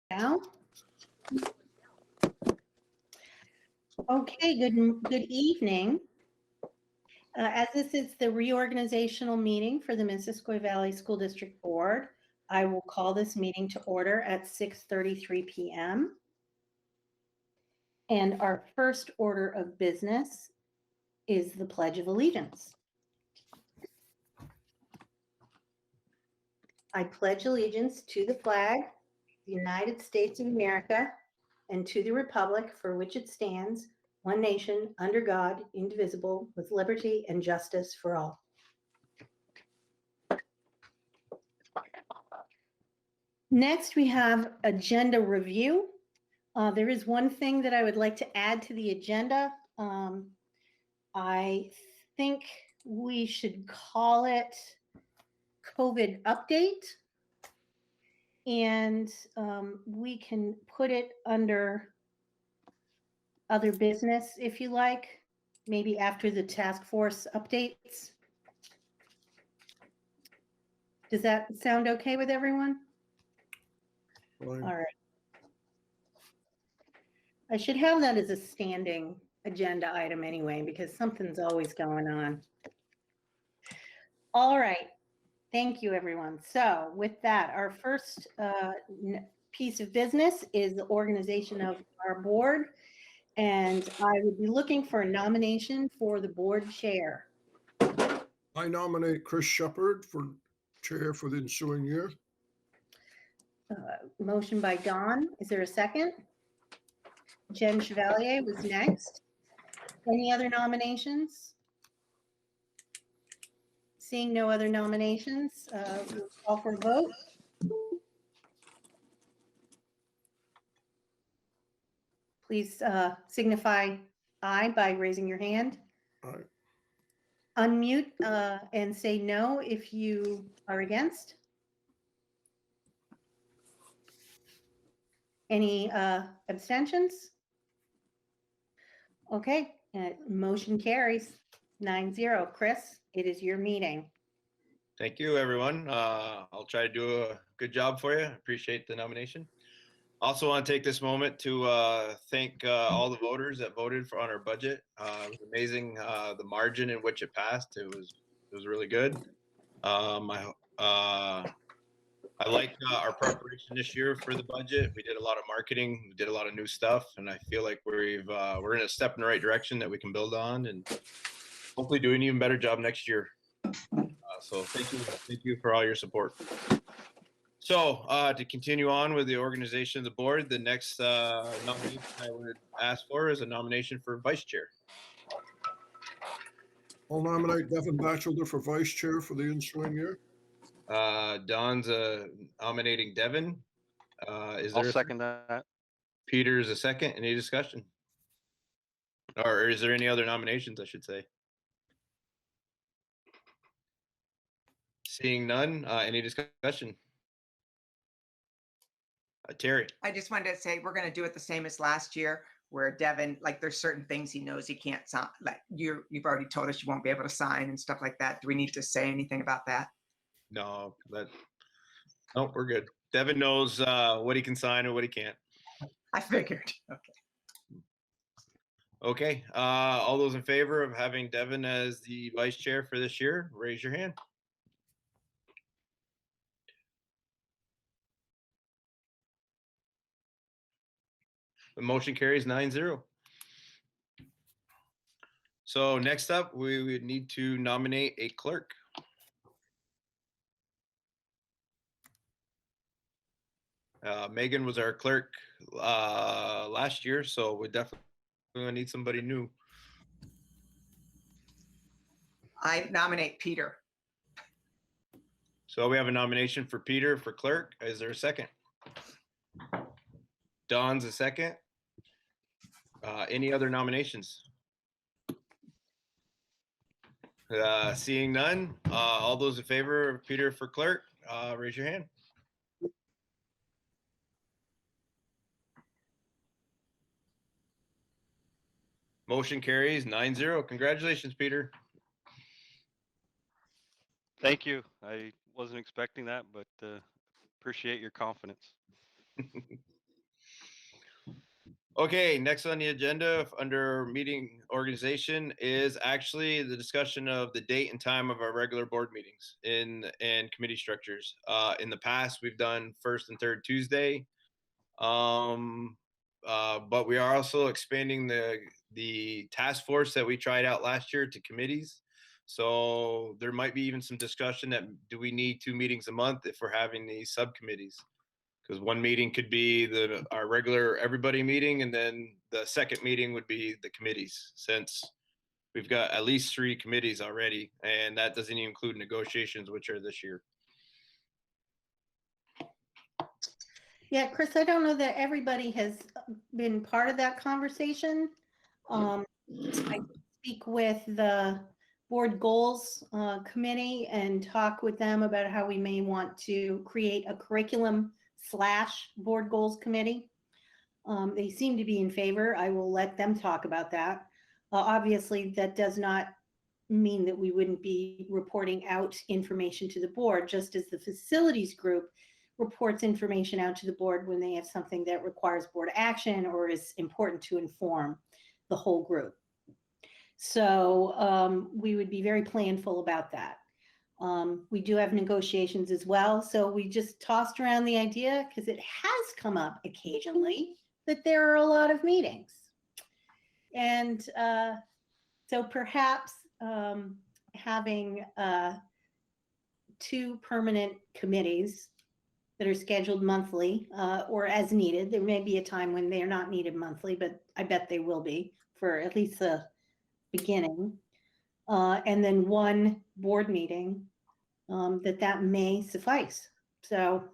Now, okay, good evening. As this is the reorganizational meeting for the Missisquoi Valley School District Board, I will call this meeting to order at 6:33 p.m. And our first order of business is the Pledge of Allegiance. I pledge allegiance to the flag, the United States of America, and to the republic for which it stands, one nation, under God, indivisible, with liberty and justice for all. Next, we have agenda review. There is one thing that I would like to add to the agenda. I think we should call it COVID update. And we can put it under other business if you like, maybe after the task force updates. Does that sound okay with everyone? Fine. All right. I should have that as a standing agenda item anyway, because something's always going on. All right. Thank you, everyone. So with that, our first piece of business is the organization of our board. And I would be looking for a nomination for the board chair. I nominate Chris Shepard for chair for the ensuing year. Motion by Dawn. Is there a second? Jen Chevalier was next. Any other nominations? Seeing no other nominations, we'll call for a vote. Please signify aye by raising your hand. Aye. Unmute and say no if you are against. Any abstentions? Okay, motion carries 9-0. Chris, it is your meeting. Thank you, everyone. I'll try to do a good job for you. Appreciate the nomination. Also want to take this moment to thank all the voters that voted on our budget. It was amazing the margin in which it passed. It was really good. I like our preparation this year for the budget. We did a lot of marketing, we did a lot of new stuff, and I feel like we're in a step in the right direction that we can build on, and hopefully do an even better job next year. So thank you for all your support. So to continue on with the organization of the board, the next nomination I would ask for is a nomination for vice chair. I'll nominate Devin Batchelder for vice chair for the ensuing year. Don's nominating Devin. Is there I'll second that. Peter's a second. Any discussion? Or is there any other nominations, I should say? Seeing none, any discussion? Terry. I just wanted to say we're going to do it the same as last year, where Devin, like there's certain things he knows he can't sign. Like you've already told us you won't be able to sign and stuff like that. Do we need to say anything about that? No, no, we're good. Devin knows what he can sign and what he can't. I figured. Okay. Okay. All those in favor of having Devin as the vice chair for this year, raise your hand. The motion carries 9-0. So next up, we would need to nominate a clerk. Megan was our clerk last year, so we definitely need somebody new. I nominate Peter. So we have a nomination for Peter for clerk. Is there a second? Don's a second. Any other nominations? Seeing none, all those in favor of Peter for clerk, raise your hand. Motion carries 9-0. Congratulations, Peter. Thank you. I wasn't expecting that, but appreciate your confidence. Okay, next on the agenda under meeting organization is actually the discussion of the date and time of our regular board meetings and committee structures. In the past, we've done first and third Tuesday. But we are also expanding the task force that we tried out last year to committees. So there might be even some discussion that do we need 2 meetings a month if we're having these subcommittees? Because one meeting could be our regular everybody meeting, and then the second meeting would be the committees, since we've got at least 3 committees already, and that doesn't even include negotiations, which are this year. Yeah, Chris, I don't know that everybody has been part of that conversation. I speak with the board goals committee and talk with them about how we may want to create a curriculum/board goals committee. They seem to be in favor. I will let them talk about that. Obviously, that does not mean that we wouldn't be reporting out information to the board, just as the facilities group reports information out to the board when they have something that requires board action or is important to inform the whole group. So we would be very planful about that. We do have negotiations as well. So we just tossed around the idea because it has come up occasionally that there are a lot of meetings. And so perhaps having 2 permanent committees that are scheduled monthly or as needed. There may be a time when they are not needed monthly, but I bet they will be for at least the beginning. And then 1 board meeting that may suffice. So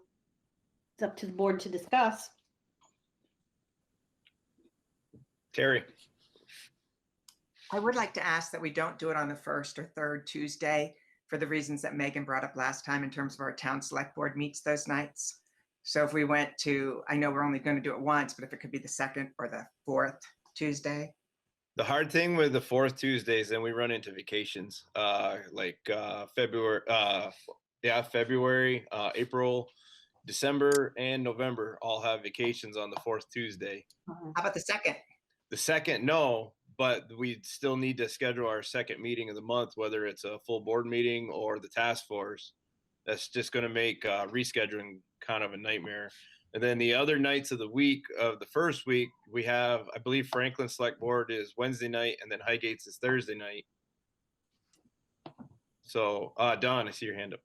it's up to the board to discuss. Terry. I would like to ask that we don't do it on the first or third Tuesday for the reasons that Megan brought up last time in terms of our town select board meets those nights. So if we went to, I know we're only going to do it once, but if it could be the second or the fourth Tuesday. The hard thing with the 4th Tuesdays, then we run into vacations, February, February, April, December, and November all have vacations on the 4th Tuesday. How about the second? The second, no, but we still need to schedule our second meeting of the month, whether it's a full board meeting or the task force. That's just going to make rescheduling kind of a nightmare. And then the other nights of the week of the first week, we have, I believe Franklin Select Board is Wednesday night, and then Highgates is Thursday night. So, Don, I see your hand up.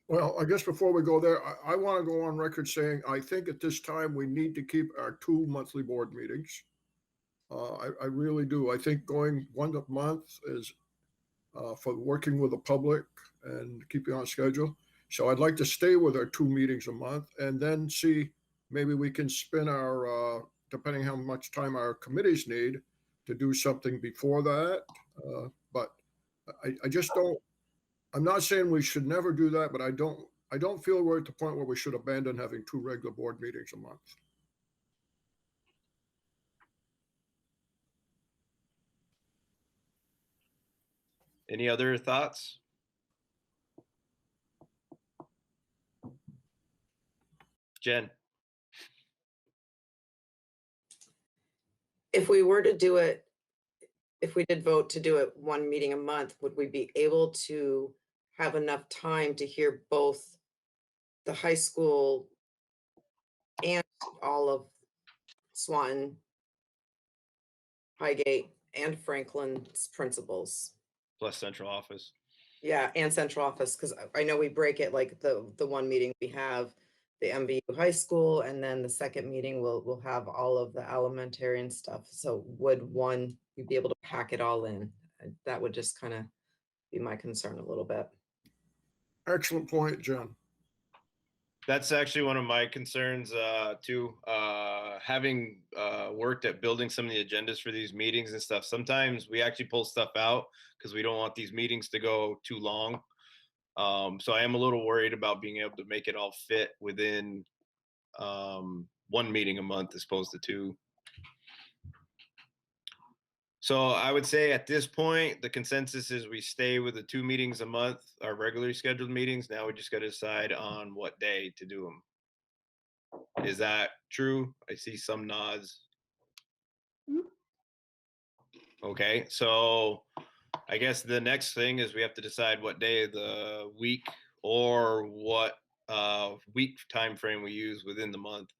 Well, I guess before we go there, I want to go on record saying, I think at this time we need to keep our 2 monthly board meetings. I really do. I think going 1 a month is for working with the public and keeping on schedule. So I'd like to stay with our 2 meetings a month and then see, maybe we can spin our, depending how much time our committees need, to do something before that. But I just don't, I'm not saying we should never do that, but I don't feel we're at the point where we should abandon having 2 regular board meetings a month. Any other thoughts? Jen? If we were to do it, if we did vote to do it 1 meeting a month, would we be able to have enough time to hear both the high school and all of Swanton, Highgate, and Franklin's principals? Plus central office. Yeah, and central office, because I know we break it, like the 1 meeting we have the MVU high school, and then the second meeting we'll have all of the elementary and stuff. So would you be able to pack it all in? That would just kind of be my concern a little bit. Excellent point, Jen. That's actually one of my concerns too. Having worked at building some of the agendas for these meetings and stuff, sometimes we actually pull stuff out because we don't want these meetings to go too long. So I am a little worried about being able to make it all fit within 1 meeting a month as opposed to 2. So I would say at this point, the consensus is we stay with the 2 meetings a month, our regularly scheduled meetings. Now we just got to decide on what day to do them. Is that true? I see some nods. Okay, so I guess the next thing is we have to decide what day of the week or what week time frame we use within the month.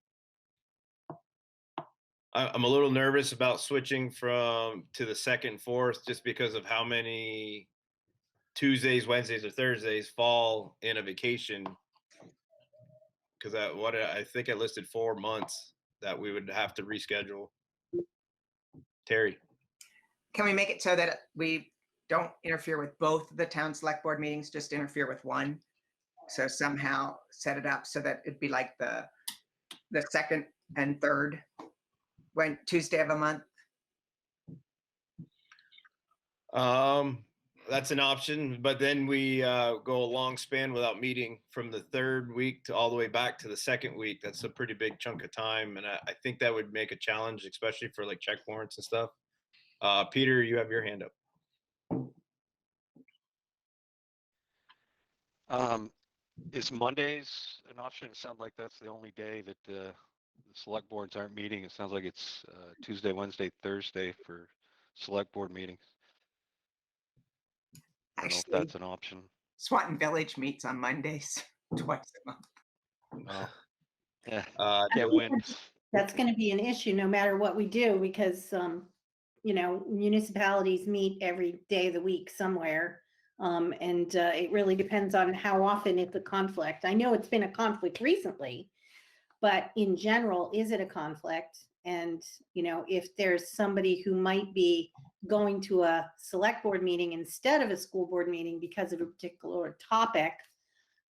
I'm a little nervous about switching from to the second, fourth, just because of how many Tuesdays, Wednesdays, or Thursdays fall in a vacation. Because I think I listed 4 months that we would have to reschedule. Terry. Can we make it so that we don't interfere with both the town select board meetings, just interfere with one? So somehow set it up so that it'd be like the second and third Tuesday of a month. That's an option, but then we go a long span without meeting from the third week to all the way back to the second week. That's a pretty big chunk of time, and I think that would make a challenge, especially for like check warrants and stuff. Peter, you have your hand up. Is Mondays an option? It sounds like that's the only day that the select boards aren't meeting. It sounds like it's Tuesday, Wednesday, Thursday for select board meetings. I don't know if Actually, that's an option. Swanton Village meets on Mondays twice a month. Oh, yeah, Uh, can't win. That's going to be an issue no matter what we do because, municipalities meet every day of the week somewhere. And it really depends on how often it's a conflict. I know it's been a conflict recently, but in general, is it a conflict? And, if there's somebody who might be going to a select board meeting instead of a school board meeting because of a particular topic,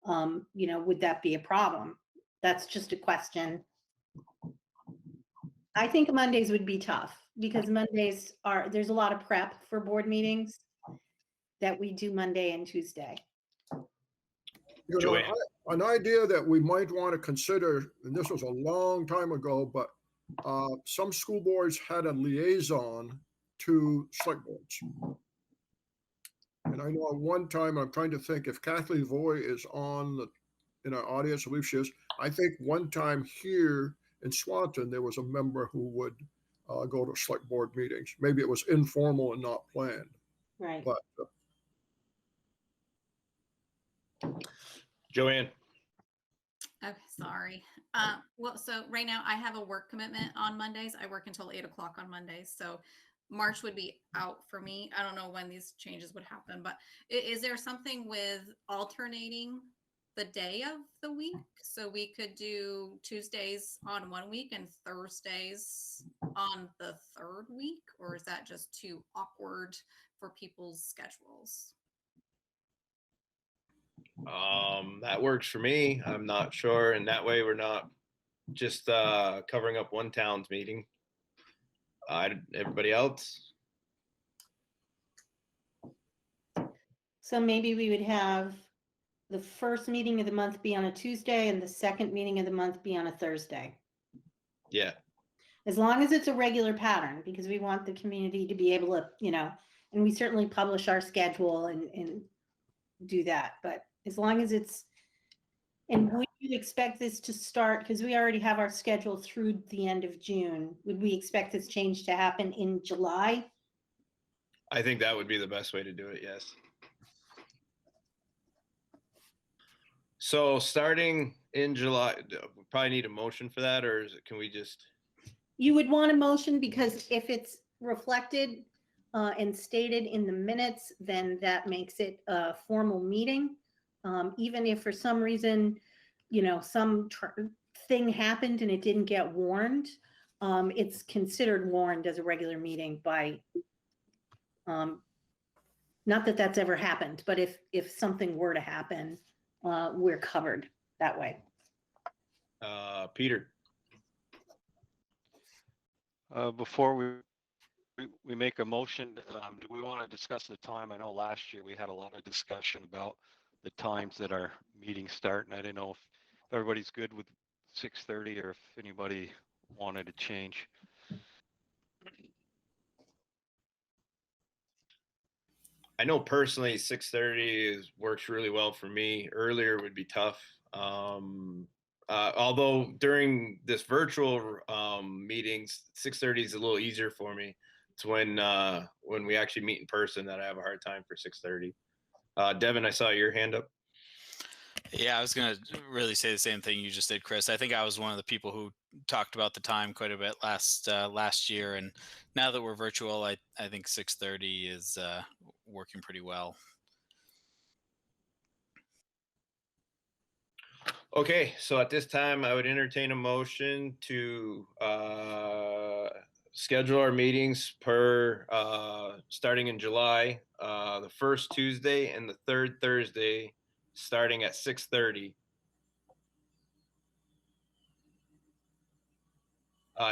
would that be a problem? That's just a question. I think Mondays would be tough because there's a lot of prep for board meetings that we do Monday and Tuesday. Joanne. An idea that we might want to consider, and this was a long time ago, but some school boards had a liaison to select boards. And I know at one time, I'm trying to think if Kathleen Voy is in our audience, I believe she is. I think one time here in Swanton, there was a member who would go to select board meetings. Maybe it was informal and not planned. Right. But Joanne. Okay, sorry. Well, so right now I have a work commitment on Mondays. I work until 8 o'clock on Mondays. So March would be out for me. I don't know when these changes would happen, but is there something with alternating the day of the week? So we could do Tuesdays on one week and Thursdays on the third week, or is that just too awkward for people's schedules? That works for me. I'm not sure. And that way we're not just covering up one town's meeting. Everybody else? So maybe we would have the first meeting of the month be on a Tuesday and the second meeting of the month be on a Thursday. Yeah. As long as it's a regular pattern, because we want the community to be able to, and we certainly publish our schedule and do that. But as long as and would you expect this to start, because we already have our schedule through the end of June, would we expect this change to happen in July? I think that would be the best way to do it, yes. So starting in July, we probably need a motion for that, or can we just? You would want a motion because if it's reflected and stated in the minutes, then that makes it a formal meeting. Even if for some reason, some thing happened and it didn't get warned, it's considered warned as a regular meeting by, not that that's ever happened, but if something were to happen, we're covered that way. Peter. Before we make a motion, do we want to discuss the time? I know last year we had a lot of discussion about the times that our meetings start, and I didn't know if everybody's good with 6:30 or if anybody wanted to change. I know personally 6:30 works really well for me. Earlier would be tough. although during this virtual meetings, 6:30 is a little easier for me. It's when we actually meet in person that I have a hard time for 6:30. Devin, I saw your hand up. Yeah, I was going to really say the same thing you just did, Chris. I think I was one of the people who talked about the time quite a bit last year, and now that we're virtual, I think 6:30 is working pretty well. Okay, so at this time, I would entertain a motion to schedule our meetings per starting in July, the first Tuesday and the third Thursday, starting at 6:30.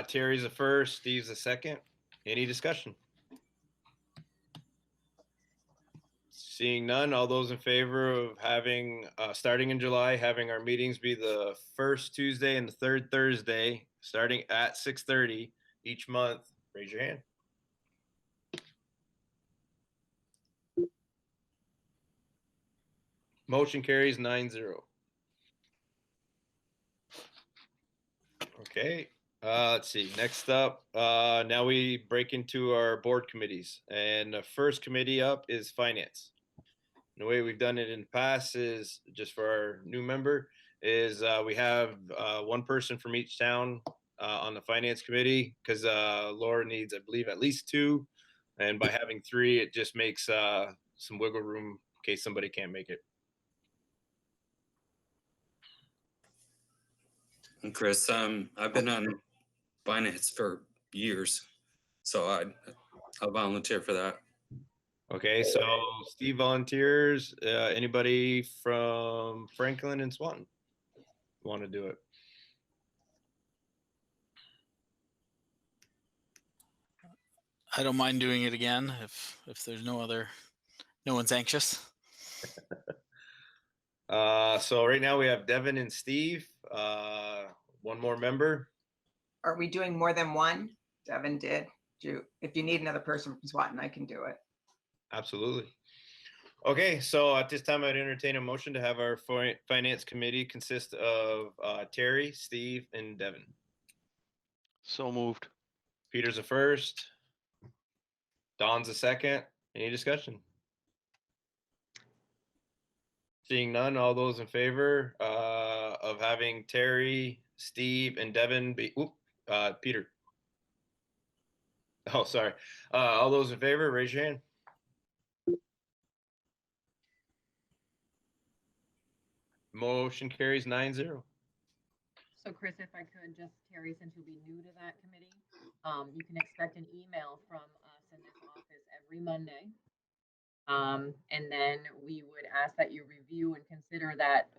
Terry's the first, Steve's the second. Any discussion? Seeing none, all those in favor of having, starting in July, having our meetings be the first Tuesday and the third Thursday, starting at 6:30 each month, raise your hand. Motion carries 9-0. Okay, let's see, next up, now we break into our board committees, and the first committee up is finance. The way we've done it in the past is, just for our new member, is we have one person from each town on the finance committee, because Laura needs, I believe, at least 2. And by having 3, it just makes some wiggle room in case somebody can't make it. And Chris, I've been on finance for years, so I'll volunteer for that. Okay, so Steve volunteers. Anybody from Franklin and Swanton want to do it? I don't mind doing it again if there's no one's anxious. So right now we have Devin and Steve. One more member. Are we doing more than one? Devin did. If you need another person from Swanton, I can do it. Absolutely. Okay, so at this time, I'd entertain a motion to have our finance committee consist of Terry, Steve, and Devin. So moved. Peter's the first. Don's the second. Any discussion? Seeing none, all those in favor of having Terry, Steve, and Devin be, Peter. Oh, sorry. All those in favor, raise your hand. Motion carries 9-0. So Chris, if I could just, Terry, since you'll be new to that committee, you can expect an email from us in this office every Monday. And then we would ask that you review and consider that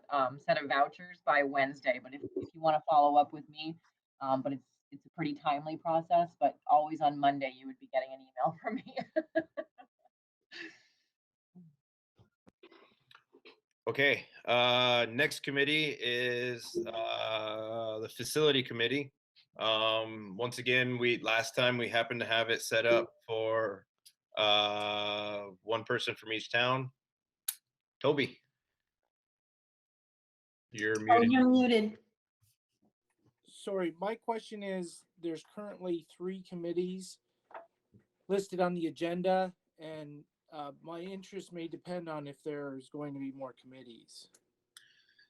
set of vouchers by Wednesday. But if you want to follow up with me, but it's a pretty timely process, but always on Monday, you would be getting an email from me. Okay, next committee is the facility committee. Once again, last time we happened to have it set up for one person from each town. Toby, you're Oh, muted. you're muted. Sorry, my question is, there's currently 3 committees listed on the agenda, and my interest may depend on if there's going to be more committees.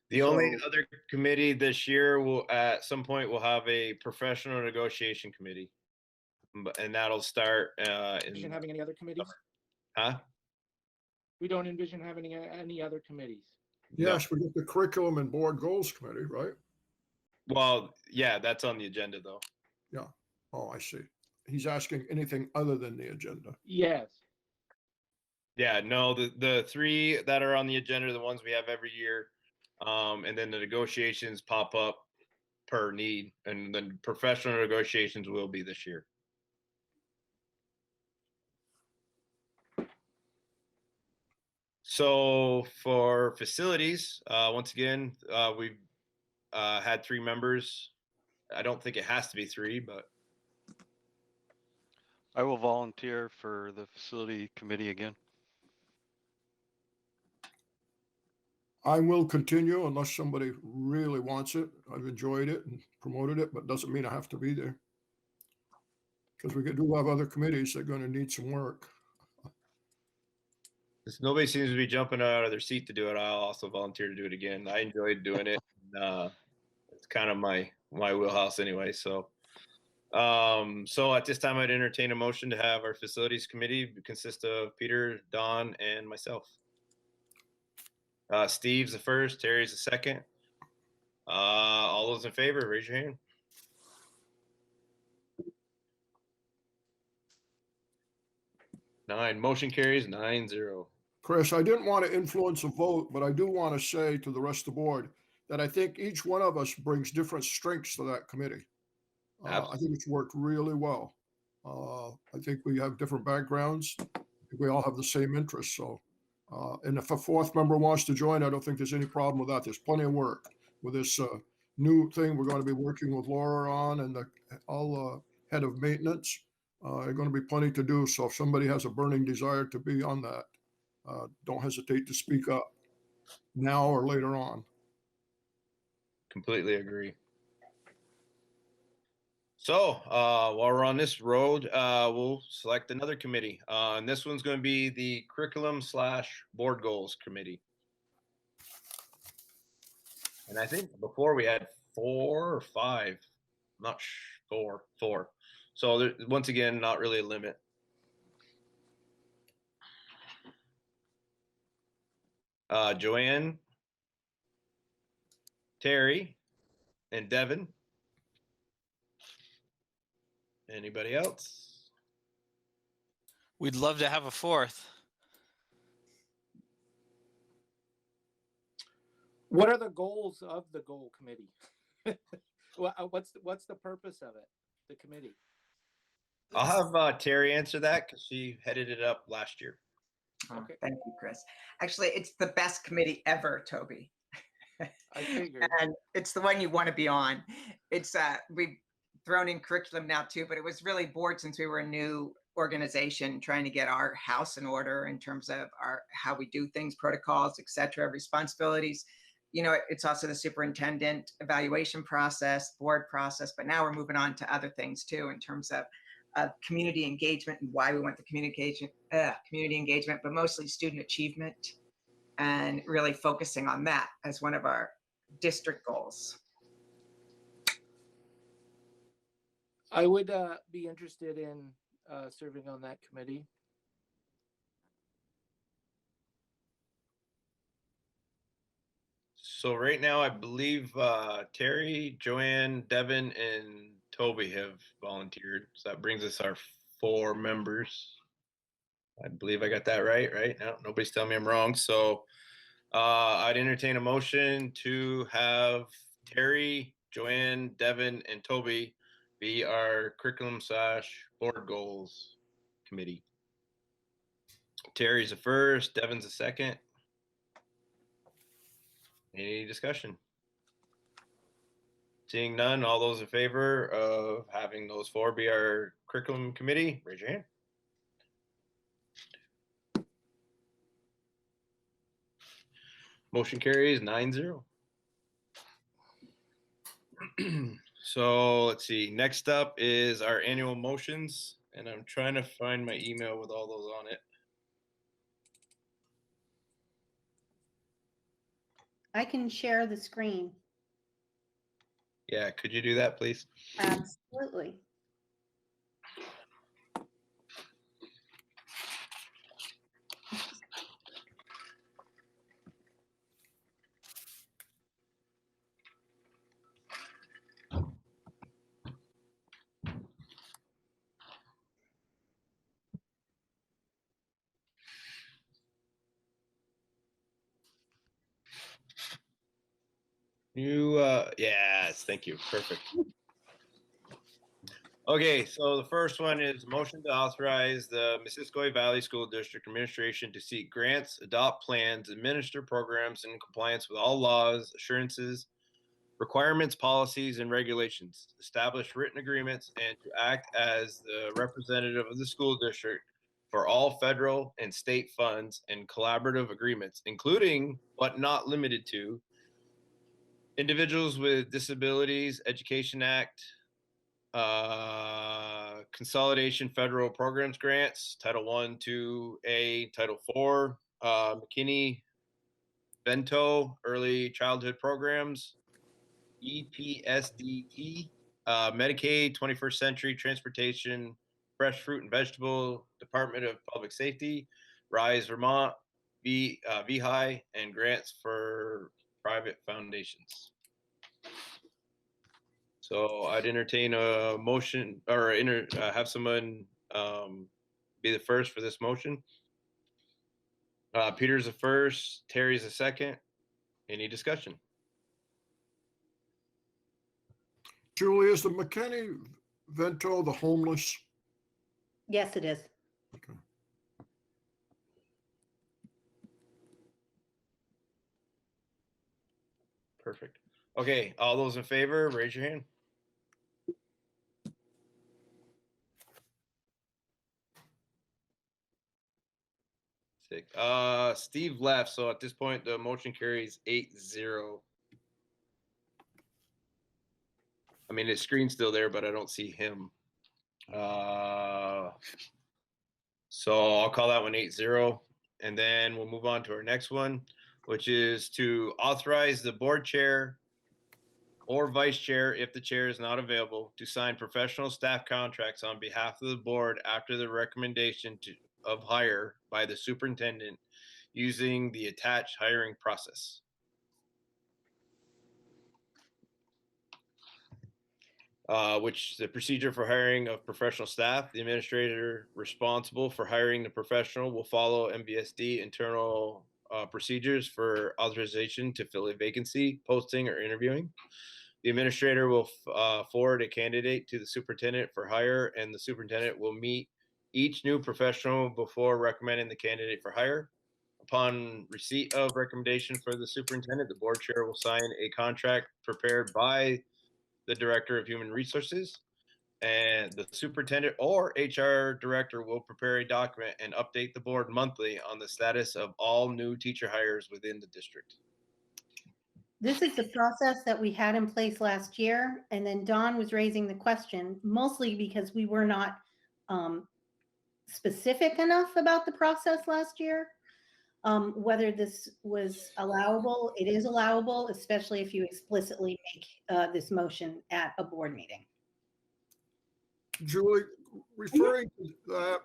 The only So- other committee this year will, at some point, will have a professional negotiation committee, and that'll start Envision in. having any other committees? Huh? We don't envision having any other committees. Yes, we get the curriculum and board goals committee, right? Well, yeah, that's on the agenda though. Yeah. Oh, I see. He's asking anything other than the agenda. Yes. Yeah, no, the 3 that are on the agenda are the ones we have every year. And then the negotiations pop up per need, and then professional negotiations will be this year. So for facilities, once again, we've had 3 members. I don't think it has to be 3, but I will volunteer for the facility committee again. I will continue unless somebody really wants it. I've enjoyed it and promoted it, but doesn't mean I have to be there. Because we do have other committees that are going to need some work. Since nobody seems to be jumping out of their seat to do it, I'll also volunteer to do it again. I enjoyed doing it. It's kind of my wheelhouse anyway. So at this time, I'd entertain a motion to have our facilities committee consist of Peter, Don, and myself. Steve's the first, Terry's the second. All those in favor, raise your hand. Nine. Motion carries 9-0. Chris, I didn't want to influence a vote, but I do want to say to the rest of the board that I think each one of us brings different strengths to that committee. I think it's worked really well. I think we have different backgrounds. We all have the same interests. So, and if a fourth member wants to join, I don't think there's any problem with that. There's plenty of work with this new thing we're going to be working with Laura on, and all head of maintenance. There's going to be plenty to do. So if somebody has a burning desire to be on that, don't hesitate to speak up now or later on. Completely agree. So while we're on this road, we'll select another committee. And this one's going to be the curriculum/board goals committee. And I think before we had 4 or 5, not 4. So there, once again, not really a limit. Joanne, Terry, and Devin. Anybody else? We'd love to have a fourth. What are the goals of the goal committee? What's the purpose of it, the committee? I'll have Terry answer that because she headed it up last year. Okay. Thank you, Chris. Actually, it's the best committee ever, Toby. I figured. And it's the one you want to be on. It's we've thrown in curriculum now too, but it was really bored since we were a new organization trying to get our house in order in terms of our how we do things, protocols, etc., responsibilities. You know, it's also the superintendent evaluation process, board process, but now we're moving on to other things too in terms of community engagement and why we want the community engagement, but mostly student achievement, and really focusing on that as one of our district goals. I would be interested in serving on that committee. So right now, I believe Terry, Joanne, Devin, and Toby have volunteered. So that brings us our 4 members. I believe I got that right, right? No, nobody's telling me I'm wrong. So I'd entertain a motion to have Terry, Joanne, Devin, and Toby be our curriculum/board goals committee. Terry's the first, Devin's the second. Any discussion? Seeing none, all those in favor of having those 4 be our curriculum committee, raise your hand. Motion carries 9-0. So let's see. Next up is our annual motions, and I'm trying to find my email with all those on it. I can share the screen. Yeah, could you do that, please? Absolutely. Yes, thank you. Perfect. Okay, so the first one is motion to authorize the Missisquoi Valley School District Administration to seek grants, adopt plans, administer programs in compliance with all laws, assurances, requirements, policies, and regulations, establish written agreements, and to act as the representative of the school district for all federal and state funds and collaborative agreements, including but not limited to Individuals with Disabilities Education Act, Consolidation Federal Programs Grants, Title I, 2A, Title IV, McKinney, Bento, Early Childhood Programs, EPSDT, Medicaid, 21st Century Transportation, Fresh Fruit and Vegetable, Department of Public Safety, Rise Vermont, VHI, and grants for private foundations. So I'd entertain a motion or have someone be the first for this motion. Peter's the first, Terry's the second. Any discussion? Julie, is the McKinney Vento the homeless? Yes, it is. Okay. Perfect. Okay, all those in favor, raise your hand. Six. Steve left, so at this point the motion carries 8-0. I mean, his screen's still there, but I don't see him. So I'll call that one 8-0, and then we'll move on to our next one, which is to authorize the board chair or vice chair, if the chair is not available, to sign professional staff contracts on behalf of the board after the recommendation of hire by the superintendent using the attached hiring process. Which the procedure for hiring of professional staff, the administrator responsible for hiring the professional will follow MVSD internal procedures for authorization to fill a vacancy, posting, or interviewing. The administrator will forward a candidate to the superintendent for hire, and the superintendent will meet each new professional before recommending the candidate for hire. Upon receipt of recommendation for the superintendent, the board chair will sign a contract prepared by the Director of Human Resources, and the superintendent or HR director will prepare a document and update the board monthly on the status of all new teacher hires within the district. This is the process that we had in place last year. And then Don was raising the question, mostly because we were not specific enough about the process last year. Whether this was allowable, it is allowable, especially if you explicitly make this motion at a board meeting. Julie, referring to that,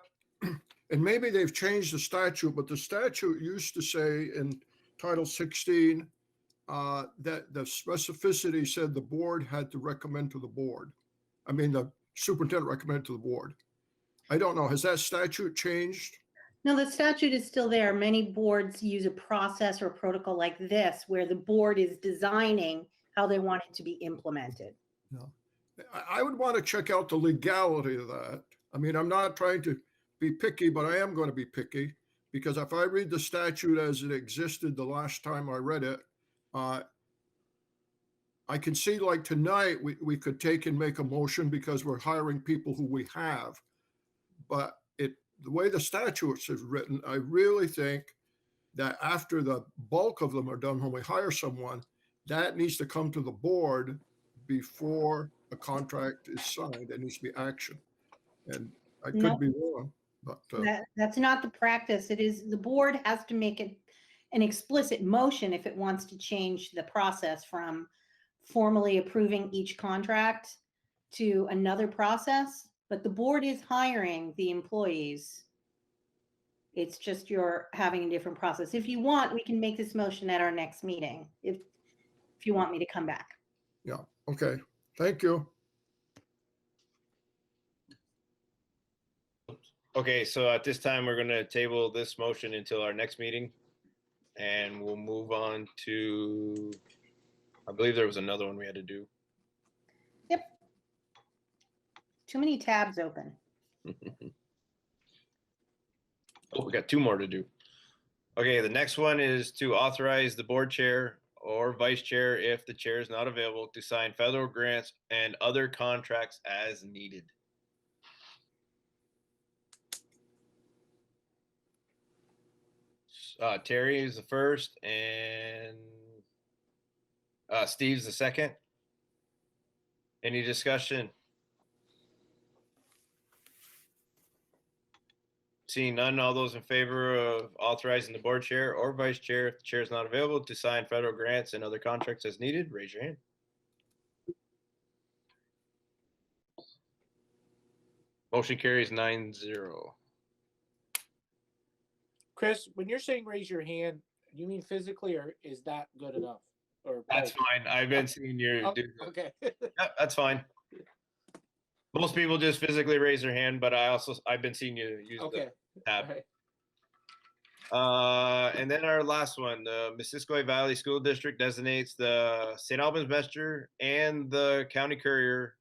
and maybe they've changed the statute, but the statute used to say in Title 16 that the specificity said the board had to recommend to the board. I mean, the superintendent recommended to the board. I don't know. Has that statute changed? No, the statute is still there. Many boards use a process or protocol like this, where the board is designing how they want it to be implemented. No. I would want to check out the legality of that. I mean, I'm not trying to be picky, but I am going to be picky, because if I read the statute as it existed the last time I read it, I can see, like tonight, we could take and make a motion because we're hiring people who we have. But the way the statute is written, I really think that after the bulk of them are done, when we hire someone, that needs to come to the board before a contract is signed. There needs to be action. And I could Nope. be wrong, but That's not the practice. It is, the board has to make it an explicit motion if it wants to change the process from formally approving each contract to another process. But the board is hiring the employees. It's just you're having a different process. If you want, we can make this motion at our next meeting, if you want me to come back. yeah, okay. Thank you. Okay, so at this time, we're going to table this motion until our next meeting, and we'll move on to, I believe there was another one we had to do. Yep. Too many tabs open. Oh, we got two more to do. Okay, the next one is to authorize the board chair or vice chair, if the chair is not available, to sign federal grants and other contracts as needed. Terry is the first and Steve's the second. Any discussion? Seeing none, all those in favor of authorizing the board chair or vice chair, if the chair is not available, to sign federal grants and other contracts as needed, raise your hand. Motion carries 9-0. Chris, when you're saying raise your hand, you mean physically, or is that good enough? Or That's both? fine. I've been seeing you Oh, do that. okay. Yeah, that's fine. Most people just physically raise their hand, but I've been seeing you use Okay. the tab. All right. And then our last one, the Missisquoi Valley School District designates the St. Albans Messenger and the County Courier.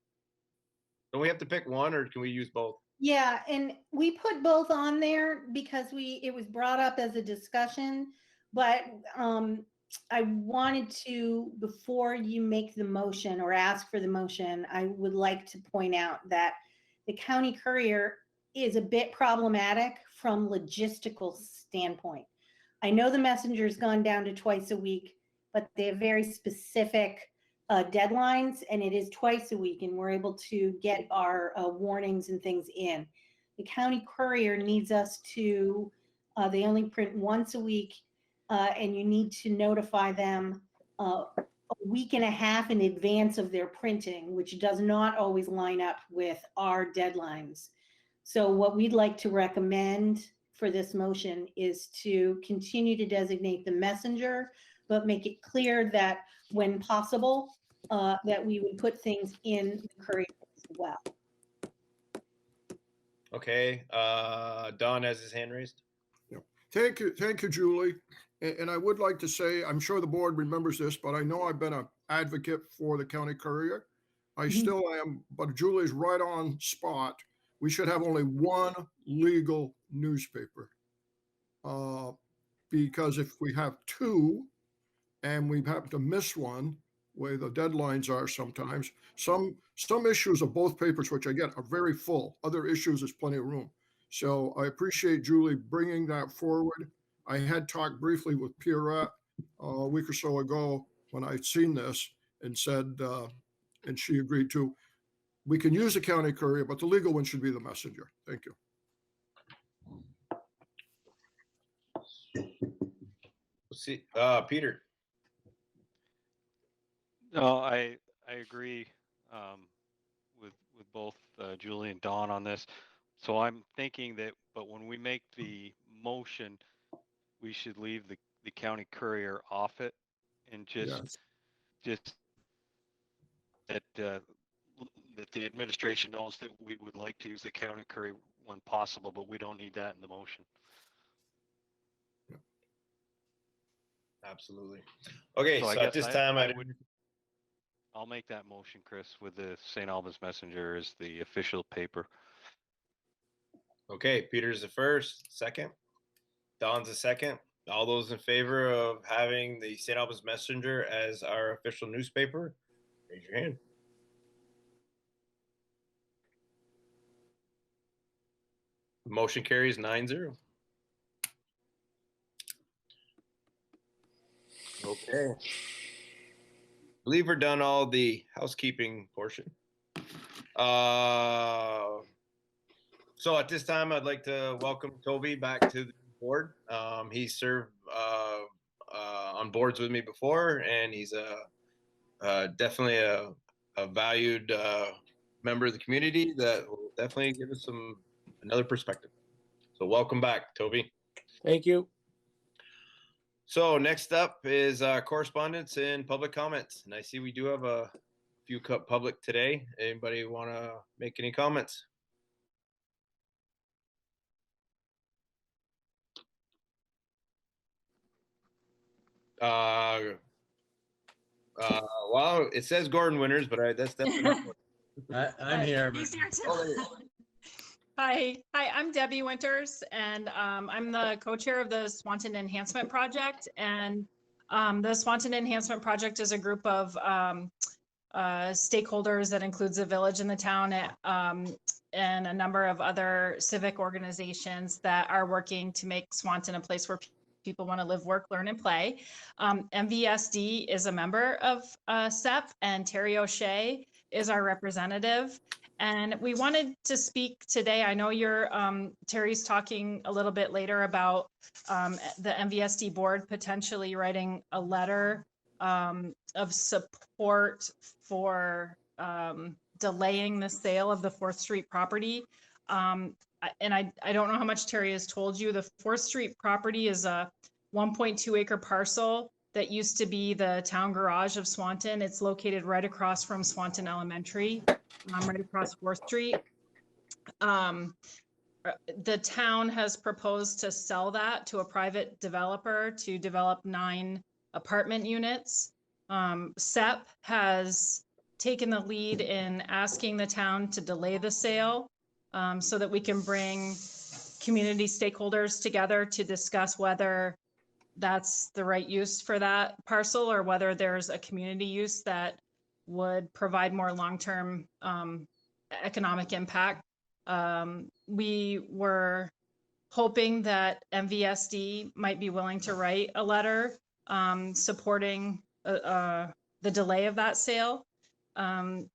Don't we have to pick one, or can we use both? Yeah, and we put both on there because it was brought up as a discussion, but I wanted to, before you make the motion or ask for the motion, I would like to point out that the County Courier is a bit problematic from logistical standpoint. I know the Messenger's gone down to twice a week, but they have very specific deadlines, and it is twice a week, and we're able to get our warnings and things in. The County Courier needs us to, they only print once a week, and you need to notify them a week and a half in advance of their printing, which does not always line up with our deadlines. So what we'd like to recommend for this motion is to continue to designate the messenger, but make it clear that when possible, that we would put things in the courier as well. Okay. Don has his hand raised. Thank you, Julie. And I would like to say, I'm sure the board remembers this, but I know I've been an advocate for the County Courier. I still am, but Julie's right on spot. We should have only one legal newspaper. Because if we have two and we happen to miss one, way the deadlines are sometimes, some issues of both papers, which I get, are very full. Other issues, there's plenty of room. So I appreciate Julie bringing that forward. I had talked briefly with Pierrette a week or so ago when I'd seen this and said, and she agreed to, we can use the County Courier, but the legal one should be the messenger. Thank you. Let's see. Peter. No, I agree with both Julie and Don on this. So I'm thinking that, but when we make the motion, we should leave the County Courier off it and just that that the administration knows that we would like to use the County Courier when possible, but we don't need that in the motion. Absolutely. Okay, so at this time, I'll make that motion, Chris, with the St. Albans Messenger as the official paper. Okay, Peter's the first, second. Don's the second. All those in favor of having the St. Albans Messenger as our official newspaper, raise your hand. Motion carries 9-0. Okay. I believe we're done all the housekeeping portion. So at this time, I'd like to welcome Toby back to the board. He served on boards with me before, and he's definitely a valued member of the community that will definitely give us another perspective. So welcome back, Toby. Thank you. So next up is correspondence and public comments. And I see we do have a few public today. Anybody want to make any comments? Well, it says Gordon Winters, but that's definitely not I'm here. He's here too. Oh, there you go. Hi, I'm Debbie Winters, and I'm the co-chair of the Swanton Enhancement Project. And the Swanton Enhancement Project is a group of stakeholders that includes the village and the town, and a number of other civic organizations that are working to make Swanton a place where people want to live, work, learn, and play. MVSD is a member of SEP, and Terry O'Shea is our representative. And we wanted to speak today. I know Terry's talking a little bit later about the MVSD board potentially writing a letter of support for delaying the sale of the 4th Street property. And I don't know how much Terry has told you. The 4th Street property is a 1.2 acre parcel that used to be the town garage of Swanton. It's located right across from Swanton Elementary, right across 4th Street. The town has proposed to sell that to a private developer to develop 9 apartment units. SEP has taken the lead in asking the town to delay the sale so that we can bring community stakeholders together to discuss whether that's the right use for that parcel or whether there's a community use that would provide more long-term economic impact. We were hoping that MVSD might be willing to write a letter supporting the delay of that sale.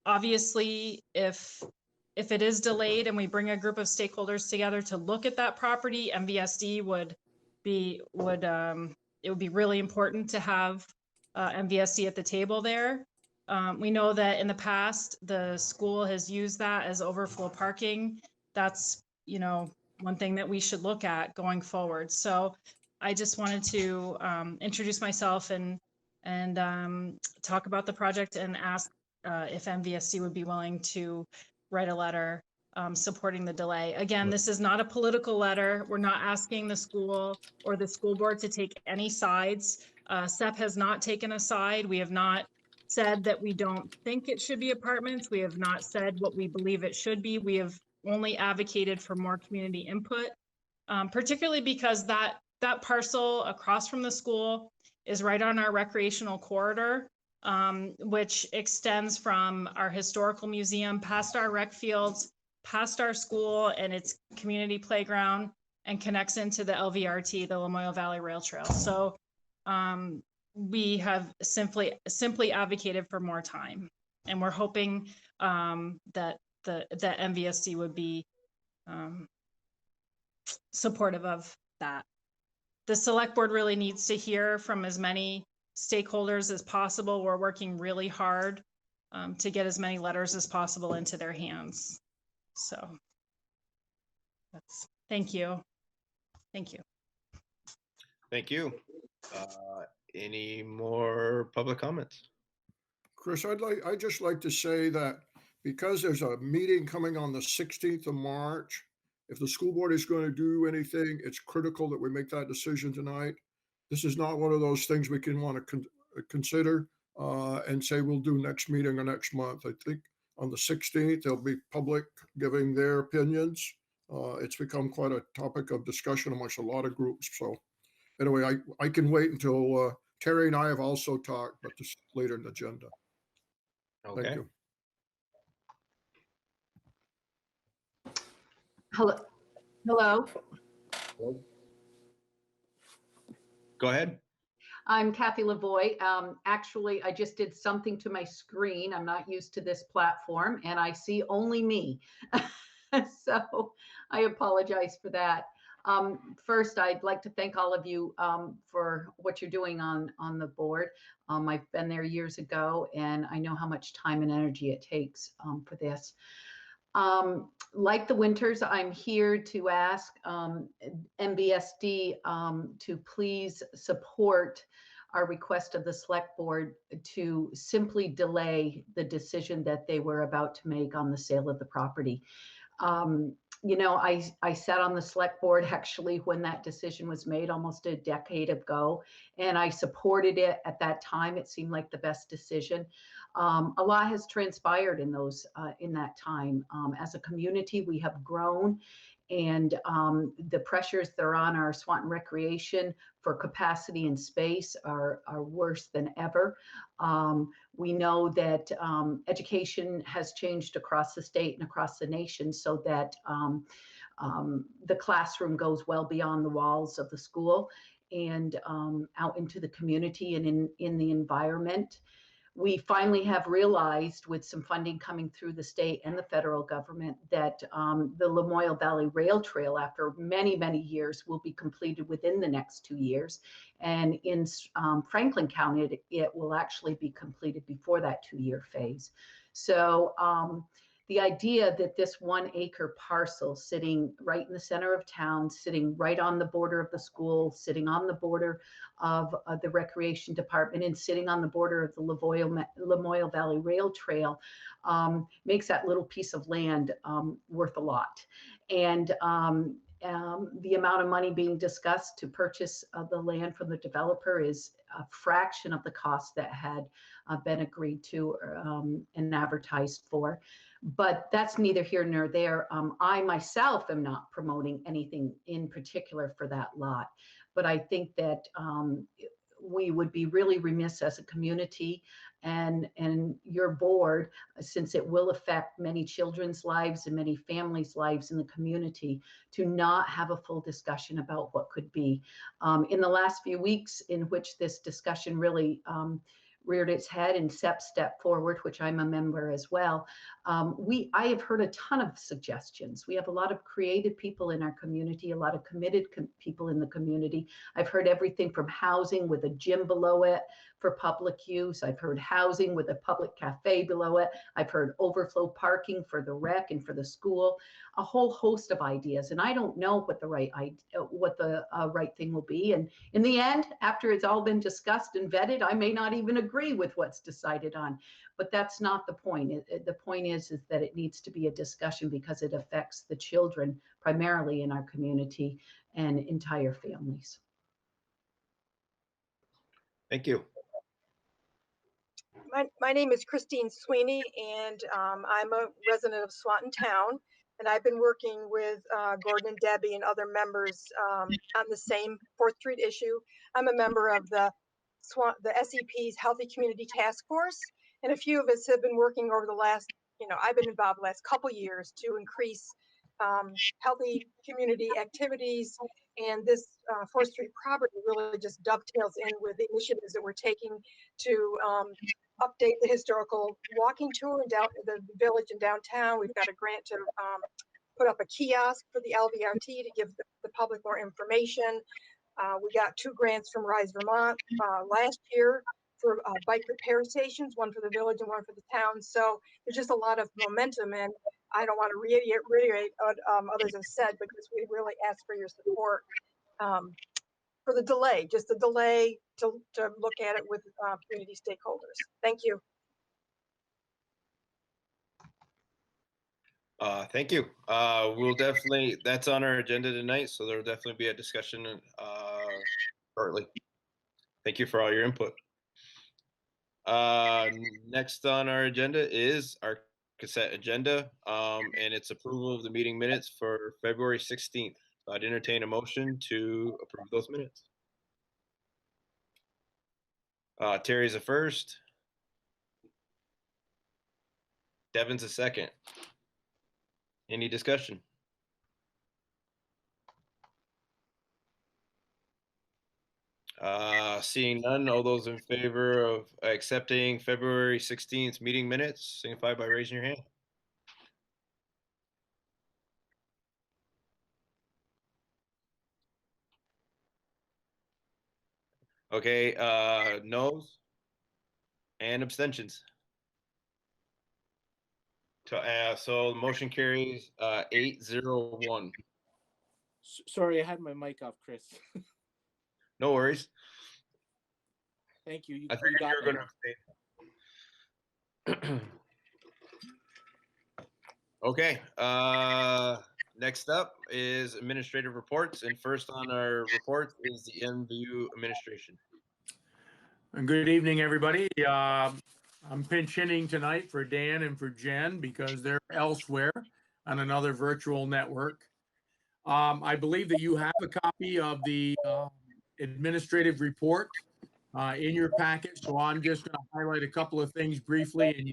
Obviously, if it is delayed and we bring a group of stakeholders together to look at that property, MVSD it would be really important to have MVSD at the table there. We know that in the past, the school has used that as overflow parking. That's, one thing that we should look at going forward. So I just wanted to introduce myself and talk about the project and ask if MVSD would be willing to write a letter supporting the delay. Again, this is not a political letter. We're not asking the school or the school board to take any sides. SEP has not taken a side. We have not said that we don't think it should be apartments. We have not said what we believe it should be. We have only advocated for more community input, particularly because that parcel across from the school is right on our recreational corridor, which extends from our historical museum past our rec fields, past our school and its community playground, and connects into the LVRT, the Lamoille Valley Rail Trail. So we have simply advocated for more time, and we're hoping that the MVSD would be supportive of that. The select board really needs to hear from as many stakeholders as possible. We're working really hard to get as many letters as possible into their hands. So thank you. Thank you. Thank you. Any more public comments? Chris, I'd just like to say that because there's a meeting coming on the 16th of March, if the school board is going to do anything, it's critical that we make that decision tonight. This is not one of those things we can want to consider and say we'll do next meeting or next month. I think on the 16th, there'll be public giving their opinions. It's become quite a topic of discussion amongst a lot of groups. So anyway, I can wait until Terry and I have also talked, but this later in the agenda. Okay. Thank you. Hello. Hello. Go ahead. I'm Kathy Lamoille. Actually, I just did something to my screen. I'm not used to this platform and I see only me. So I apologize for that. First, I'd like to thank all of you for what you're doing on the board. I've been there years ago and I know how much time and energy it takes for this. Like the Winters, I'm here to ask MVSD to please support our request of the select board to simply delay the decision that they were about to make on the sale of the property. I sat on the select board actually when that decision was made almost a decade ago, and I supported it at that time. It seemed like the best decision. A lot has transpired in that time. As a community, we have grown, and the pressures that are on our Swanton recreation for capacity and space are worse than ever. We know that education has changed across the state and across the nation so that the classroom goes well beyond the walls of the school. out into the community and in the environment. We finally have realized, with some funding coming through the state and the federal government, that the Lamoille Valley Rail Trail, after many, many years, will be completed within the next 2 years. And in Franklin County, it will actually be completed before that 2-year phase. So the idea that this 1 acre parcel sitting right in the center of town, sitting right on the border of the school, sitting on the border of the recreation department, and sitting on the border of the Lamoille Valley Rail Trail makes that little piece of land worth a lot. And the amount of money being discussed to purchase the land from the developer is a fraction of the cost that had been agreed to and advertised for. But that's neither here nor there. I myself am not promoting anything in particular for that lot, but I think that we would be really remiss as a community and your board, since it will affect many children's lives and many families' lives in the community, to not have a full discussion about what could be. In the last few weeks in which this discussion really reared its head and stepped forward, which I'm a member as well, I have heard a ton of suggestions. We have a lot of creative people in our community, a lot of committed people in the community. I've heard everything from housing with a gym below it for public use. I've heard housing with a public cafe below it. I've heard overflow parking for the rec and for the school, a whole host of ideas. And I don't know what the right thing will be. And in the end, after it's all been discussed and vetted, I may not even agree with what's decided on. But that's not the point. The point is that it needs to be a discussion because it affects the children primarily in our community and entire families. Thank you. My name is Christine Sweeney, and I'm a resident of Swanton Town, and I've been working with Gordon and Debbie and other members on the same 4th Street issue. I'm a member of the SEP's Healthy Community Task Force, and a few of us have been working over the last, I've been involved the last couple years to increase healthy community activities, and this 4th Street property really just dovetails in with the initiatives that we're taking to update the historical walking tour in the village and downtown. We've got a grant to put up a kiosk for the LVRT to give the public more information. We got 2 grants from Rise Vermont last year for bike repair stations, one for the village and one for the town. So there's just a lot of momentum, and I don't want to reiterate what others have said, but just we really ask for your support for the delay, just the delay to look at it with community stakeholders. Thank you. Thank you. We'll definitely, that's on our agenda tonight, so there'll definitely be a discussion shortly. Thank you for all your input. Next on our agenda is our consent agenda, and it's approval of the meeting minutes for February 16th. So I'd entertain a motion to approve those minutes. Terry's a first. Devin's a second. Any discussion? Seeing none, all those in favor of accepting February 16th meeting minutes, signify by raising your hand. Okay, noes and abstentions. So the motion carries 8-0-1. Sorry, I had my mic off, Chris. No worries. Thank you. I figured you were going to abstain. Okay. Next up is administrative reports, and first on our report is the MVU administration. And good evening, everybody. I'm pinch hitting tonight for Dan and for Jen because they're elsewhere on another virtual network. I believe that you have a copy of the administrative report in your packet, so I'm just going to highlight a couple of things briefly and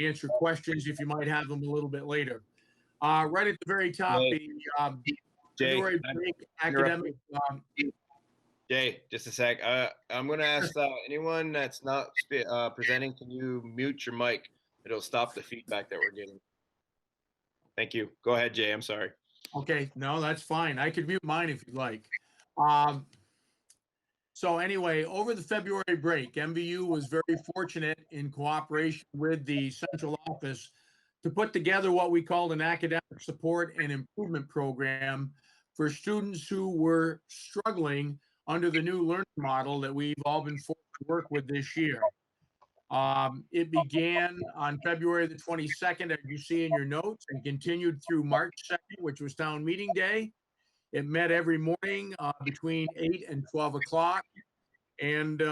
answer questions if you might have them a little bit later. Right at the very top, the February break academic. Jay, just a sec. I'm going to ask anyone that's not presenting, can you mute your mic? It'll stop the feedback that we're getting. Thank you. Go ahead, Jay. I'm sorry. Okay, no, that's fine. I could mute mine if you'd like. So anyway, over the February break, MVU was very fortunate in cooperation with the central office to put together what we called an academic support and improvement program for students who were struggling under the new learning model that we've all been forced to work with this year. It began on February the 22nd, as you see in your notes, and continued through March 2nd, which was town meeting day. It met every morning between 8 and 12 o'clock. And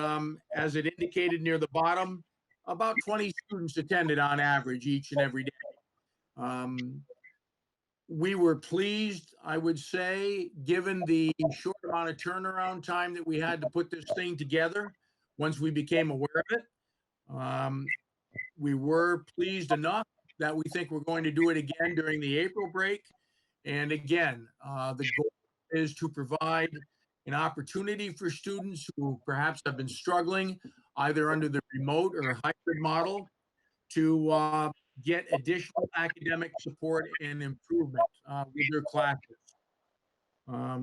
as it indicated near the bottom, about 20 students attended on average each and every day. We were pleased, I would say, given the short amount of turnaround time that we had to put this thing together once we became aware of it. We were pleased enough that we think we're going to do it again during the April break. And again, the goal is to provide an opportunity for students who perhaps have been struggling either under the remote or hybrid model to get additional academic support and improvement with their classes.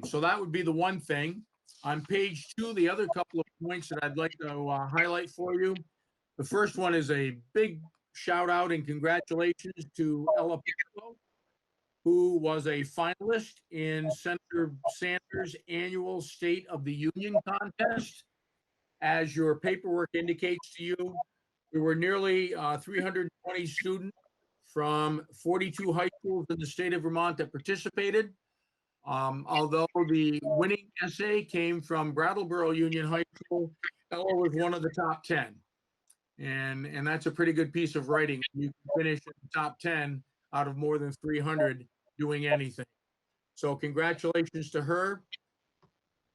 So that would be the one thing. On page 2, the other couple of points that I'd like to highlight for you. The first one is a big shout out and congratulations to Ella Piccolo, who was a finalist in Senator Sanders' annual State of the Union contest. As your paperwork indicates to you, there were nearly 320 students from 42 high schools in the state of Vermont that participated. Although the winning essay came from Brattleboro Union High School, Ella was one of the top 10. And that's a pretty good piece of writing. You can finish in the top 10 out of more than 300 doing anything. So congratulations to her.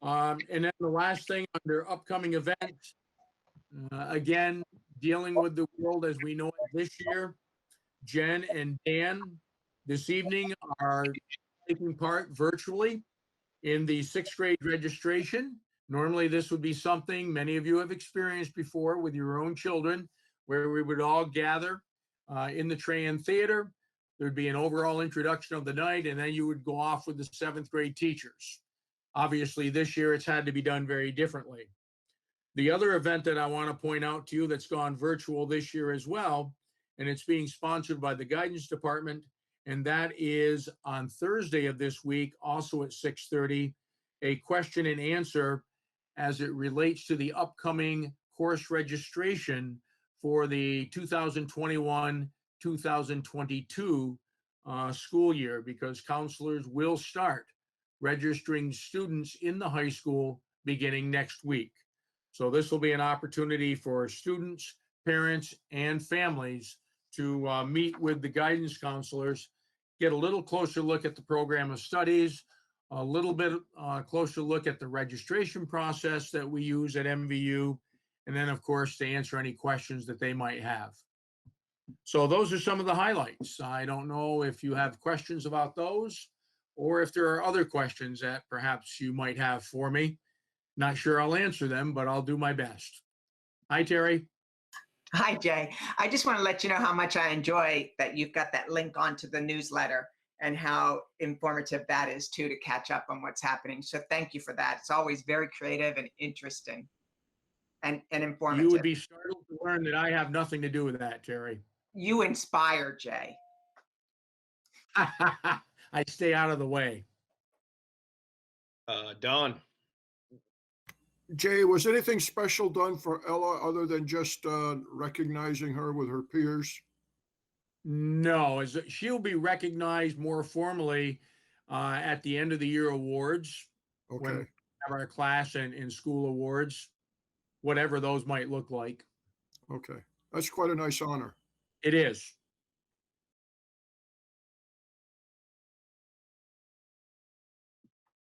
And then the last thing under upcoming events, again, dealing with the world as we know it this year, Jen and Dan this evening are taking part virtually in the 6th grade registration. Normally, this would be something many of you have experienced before with your own children, where we would all gather in the Tran Theater. There'd be an overall introduction of the night, and then you would go off with the 7th grade teachers. Obviously, this year it's had to be done very differently. The other event that I want to point out to you that's gone virtual this year as well, and it's being sponsored by the guidance department, and that is on Thursday of this week, also at 6:30, a question and answer as it relates to the upcoming course registration for the 2021-2022 school year, because counselors will start registering students in the high school beginning next week. So this will be an opportunity for students, parents, and families to meet with the guidance counselors, get a little closer look at the program of studies, a little bit closer look at the registration process that we use at MVU, and then, of course, to answer any questions that they might have. So those are some of the highlights. I don't know if you have questions about those, or if there are other questions that perhaps you might have for me. Not sure I'll answer them, but I'll do my best. Hi, Terry. Hi, Jay. I just want to let you know how much I enjoy that you've got that link onto the newsletter and how informative that is too, to catch up on what's happening. So thank you for that. It's always very creative and interesting and informative. You would be startled to learn that I have nothing to do with that, Terry. You inspire, Jay. I stay out of the way. Don. Jay, was anything special done for Ella other than just recognizing her with her peers? No, she'll be recognized more formally at the end of the year awards. Okay. When we have our class and school awards, whatever those might look like. Okay. That's quite a nice honor. It is.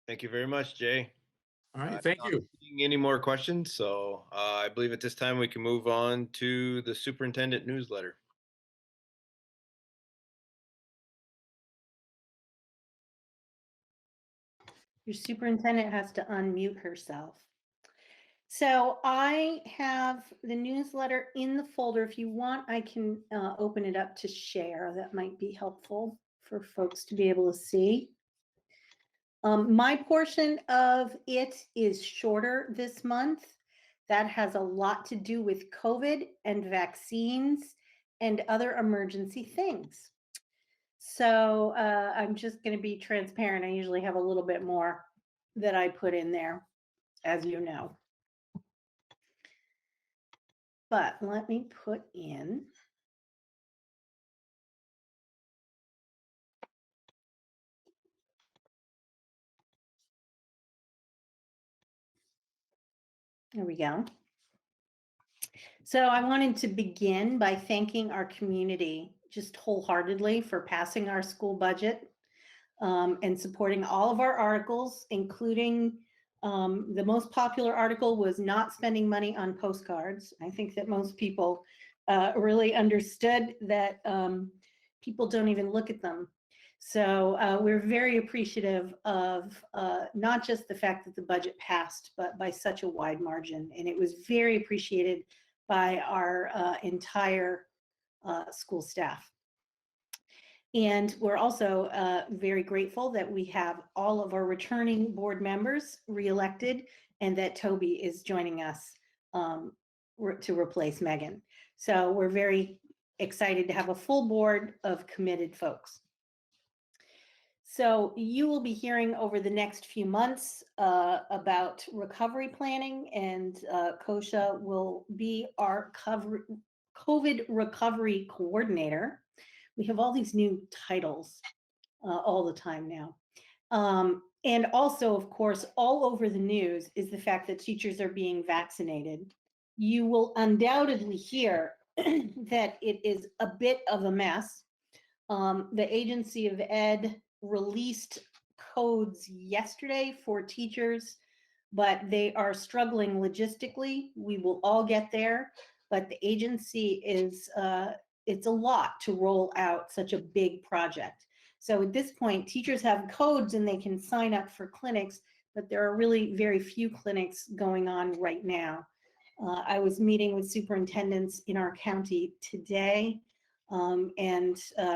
Thank you very much, Jay. All right, thank you. Any more questions? So I believe at this time we can move on to the superintendent newsletter. Your superintendent has to unmute herself. So I have the newsletter in the folder. If you want, I can open it up to share. That might be helpful for folks to be able to see. My portion of it is shorter this month. That has a lot to do with COVID and vaccines and other emergency things. So I'm just going to be transparent. I usually have a little bit more that I put in there, as you know. But let me put in. There we go. So I wanted to begin by thanking our community just wholeheartedly for passing our school budget and supporting all of our articles, including the most popular article was not spending money on postcards. I think that most people really understood that people don't even look at them. So we're very appreciative of not just the fact that the budget passed, but by such a wide margin. And it was very appreciated by our entire school staff. And we're also very grateful that we have all of our returning board members reelected and that Toby is joining us to replace Megan. So we're very excited to have a full board of committed folks. So you will be hearing over the next few months about recovery planning, and Kosha will be our COVID recovery coordinator. We have all these new titles all the time now. And also, of course, all over the news is the fact that teachers are being vaccinated. You will undoubtedly hear that it is a bit of a mess. The Agency of Ed released codes yesterday for teachers, but they are struggling logistically. We will all get there, but the agency is, it's a lot to roll out such a big project. So at this point, teachers have codes and they can sign up for clinics, but there are really very few clinics going on right now. I was meeting with superintendents in our county today. I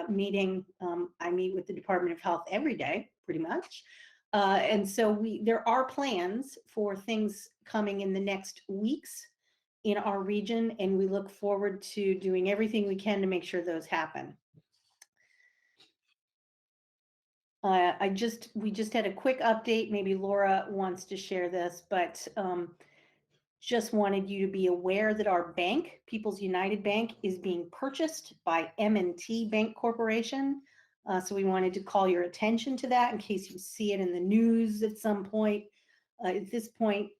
meet with the Department of Health every day, pretty much. And so there are plans for things coming in the next weeks in our region, and we look forward to doing everything we can to make sure those happen. We just had a quick update. Maybe Laura wants to share this, but just wanted you to be aware that our bank, People's United Bank, is being purchased by M&T Bank Corporation. So we wanted to call your attention to that in case you see it in the news at some point. At this point,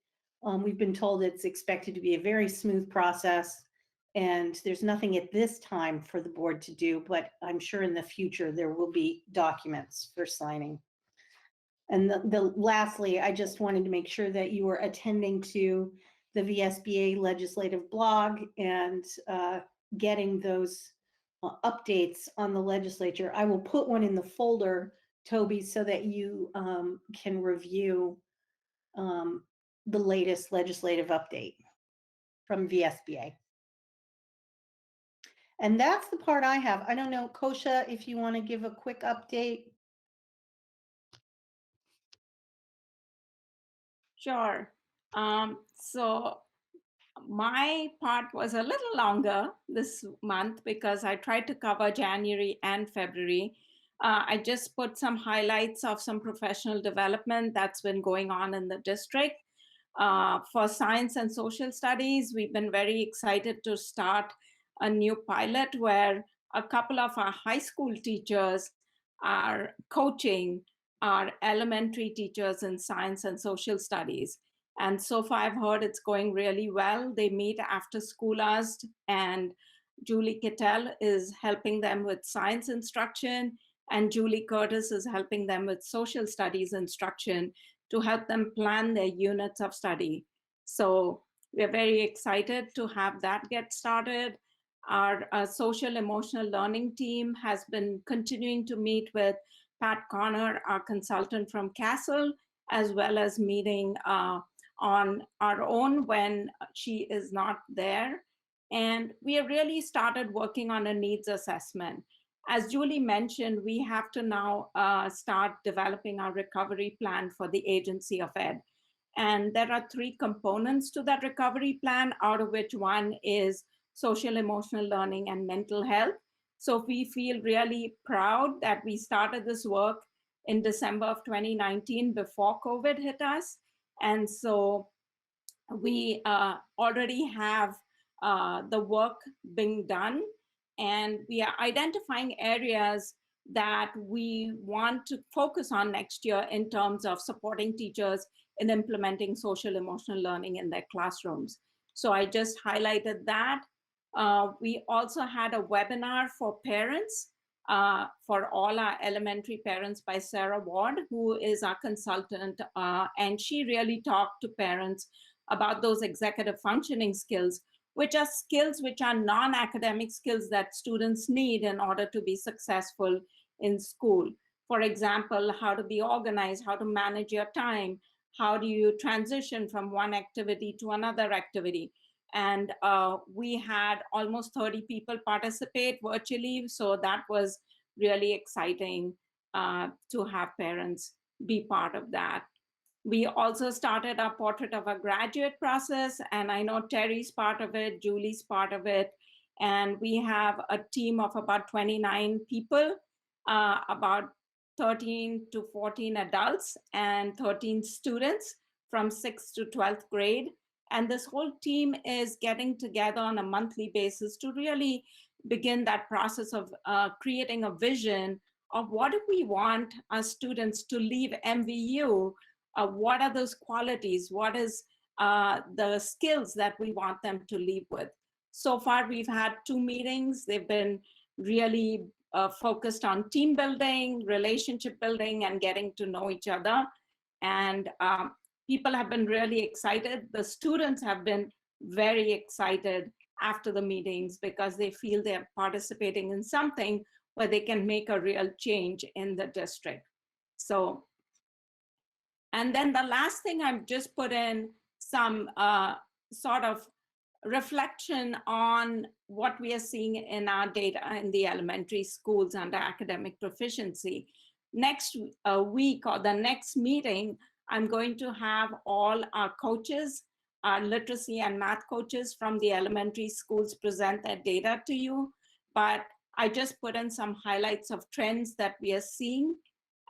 we've been told it's expected to be a very smooth process, and there's nothing at this time for the board to do, but I'm sure in the future there will be documents for signing. And lastly, I just wanted to make sure that you were attending to the VSBA legislative blog and getting those updates on the legislature. I will put one in the folder, Toby, so that you can review the latest legislative update from VSBA. And that's the part I have. I don't know, Kosha, if you want to give a quick update. Sure. So my part was a little longer this month because I tried to cover January and February. I just put some highlights of some professional development that's been going on in the district. For science and social studies, we've been very excited to start a new pilot where a couple of our high school teachers are coaching our elementary teachers in science and social studies. And so far, I've heard it's going really well. They meet after school hours, and Julie Kittel is helping them with science instruction, and Julie Curtis is helping them with social studies instruction to help them plan their units of study. So we're very excited to have that get started. Our social emotional learning team has been continuing to meet with Pat Connor, our consultant from Castle, as well as meeting on our own when she is not there. And we have really started working on a needs assessment. As Julie mentioned, we have to now start developing our recovery plan for the Agency of Ed. And there are 3 components to that recovery plan, out of which one is social emotional learning and mental health. So we feel really proud that we started this work in December of 2019 before COVID hit us. And so we already have the work being done, and we are identifying areas that we want to focus on next year in terms of supporting teachers in implementing social emotional learning in their classrooms. So I just highlighted that. We also had a webinar for parents, for all our elementary parents by Sarah Ward, who is our consultant, and she really talked to parents about those executive functioning skills, which are skills which are non-academic skills that students need in order to be successful in school. For example, how to be organized, how to manage your time, how do you transition from one activity to another activity. And we had almost 30 people participate virtually, so that was really exciting to have parents be part of that. We also started our portrait of a graduate process, and I know Terry's part of it, Julie's part of it, and we have a team of about 29 people, about 13 to 14 adults and 13 students from 6th to 12th grade. And this whole team is getting together on a monthly basis to really begin that process of creating a vision of what do we want our students to leave MVU. What are those qualities? What is the skills that we want them to leave with? So far, we've had 2 meetings. They've been really focused on team building, relationship building, and getting to know each other. And people have been really excited. The students have been very excited after the meetings because they feel they're participating in something where they can make a real change in the district. So, and then the last thing I've just put in some sort of reflection on what we are seeing in our data in the elementary schools under academic proficiency. Next week or the next meeting, I'm going to have all our coaches, our literacy and math coaches from the elementary schools present their data to you. But I just put in some highlights of trends that we are seeing.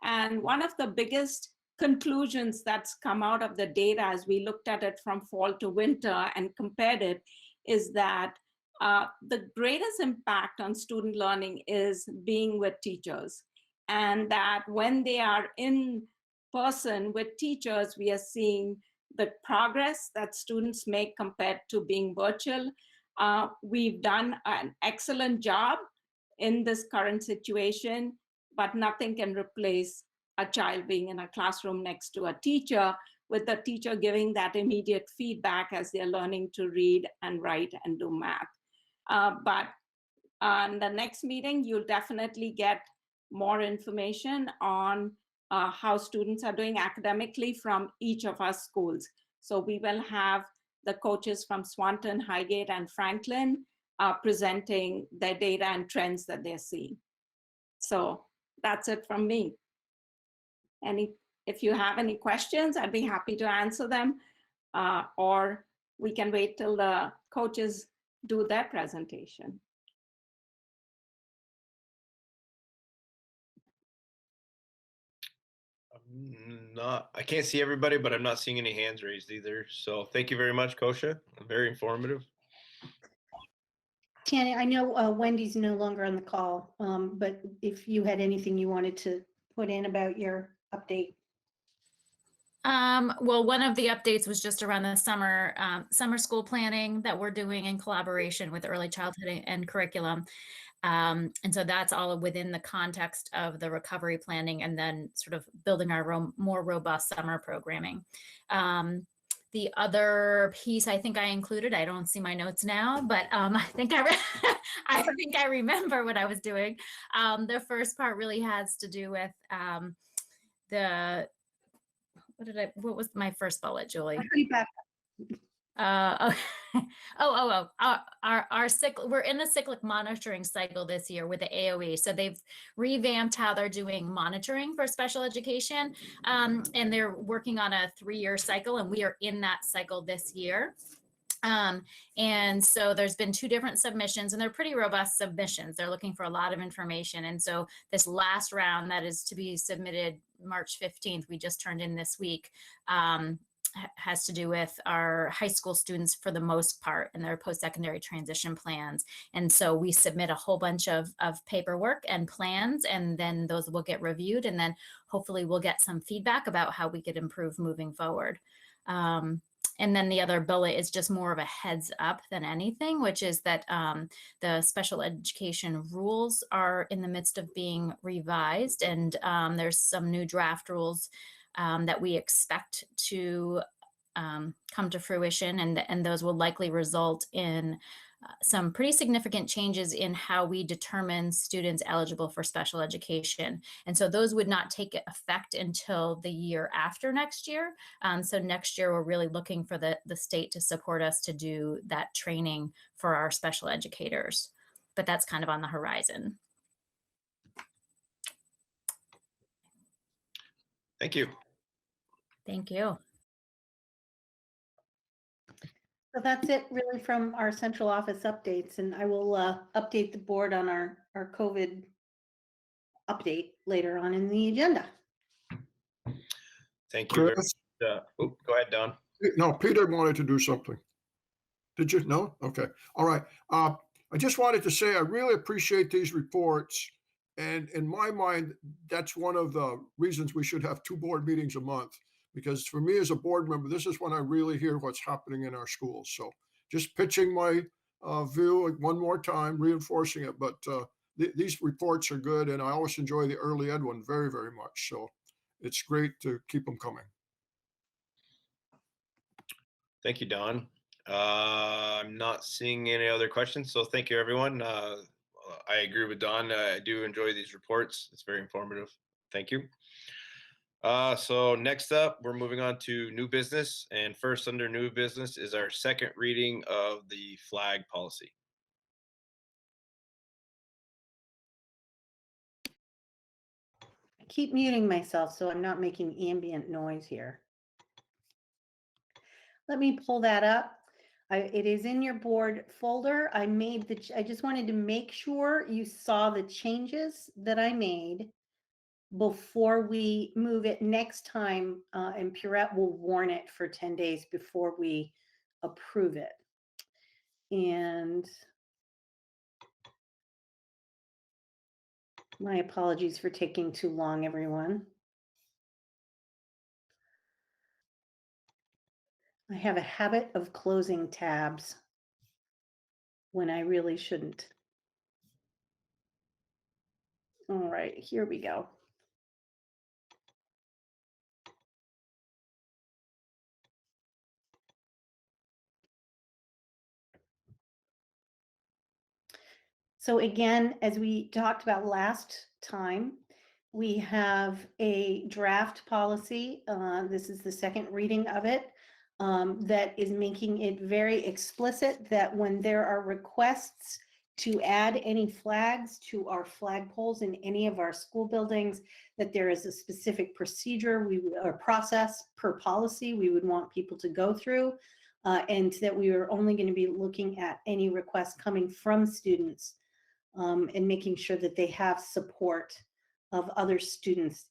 And one of the biggest conclusions that's come out of the data as we looked at it from fall to winter and compared it is that the greatest impact on student learning is being with teachers. And that when they are in person with teachers, we are seeing the progress that students make compared to being virtual. We've done an excellent job in this current situation, but nothing can replace a child being in a classroom next to a teacher, with the teacher giving that immediate feedback as they're learning to read and write and do math. But on the next meeting, you'll definitely get more information on how students are doing academically from each of our schools. So we will have the coaches from Swanton, Highgate, and Franklin presenting their data and trends that they're seeing. So that's it from me. If you have any questions, I'd be happy to answer them, or we can wait till the coaches do their presentation. I can't see everybody, but I'm not seeing any hands raised either. So thank you very much, Kosha. Very informative. Tanya, I know Wendy's no longer on the call, but if you had anything you wanted to put in about your update. Well, one of the updates was just around the summer school planning that we're doing in collaboration with early childhood and curriculum. And so that's all within the context of the recovery planning and then sort of building our more robust summer programming. The other piece I think I included, I don't see my notes now, but I think I think I remember what I was doing. The first part really has to do with what was my first bullet, Julie? I'll put you back. Oh, our cycle, we're in the cyclic monitoring cycle this year with the AOE. So they've revamped how they're doing monitoring for special education. And they're working on a 3-year cycle, and we are in that cycle this year. And so there's been 2 different submissions, and they're pretty robust submissions. They're looking for a lot of information. And so this last round that is to be submitted March 15th, we just turned in this week, has to do with our high school students for the most part and their post-secondary transition plans. And so we submit a whole bunch of paperwork and plans, and then those will get reviewed, and then hopefully we'll get some feedback about how we could improve moving forward. And then the other bullet is just more of a heads up than anything, which is that the special education rules are in the midst of being revised, and there's some new draft rules that we expect to come to fruition, and those will likely result in some pretty significant changes in how we determine students eligible for special education. And so those would not take effect until the year after next year. So next year, we're really looking for the state to support us to do that training for our special educators. But that's kind of on the horizon. Thank you. Thank you. So that's it really from our central office updates, and I will update the board on our COVID update later on in the agenda. Thank you. Chris? Go ahead, Don. No, Peter wanted to do something. Did you? No? Okay. All right. I just wanted to say I really appreciate these reports. And in my mind, that's one of the reasons we should have 2 board meetings a month. Because for me as a board member, this is when I really hear what's happening in our schools. So just pitching my view one more time, reinforcing it. But these reports are good, and I always enjoy the early ed one very, very much. So it's great to keep them coming. Thank you, Don. I'm not seeing any other questions, so thank you, everyone. I agree with Don. I do enjoy these reports. It's very informative. Thank you. So next up, we're moving on to new business. And first under new business is our second reading of the flag policy. I keep muting myself so I'm not making ambient noise here. Let me pull that up. It is in your board folder. I just wanted to make sure you saw the changes that I made before we move it next time, and Purette will warn it for 10 days before we approve it. And my apologies for taking too long, everyone. I have a habit of closing tabs when I really shouldn't. All right, here we go. So again, as we talked about last time, we have a draft policy. This is the second reading of it, that is making it very explicit that when there are requests to add any flags to our flagpoles in any of our school buildings, that there is a specific procedure or process per policy we would want people to go through, and that we are only going to be looking at any requests coming from students, and making sure that they have support of other students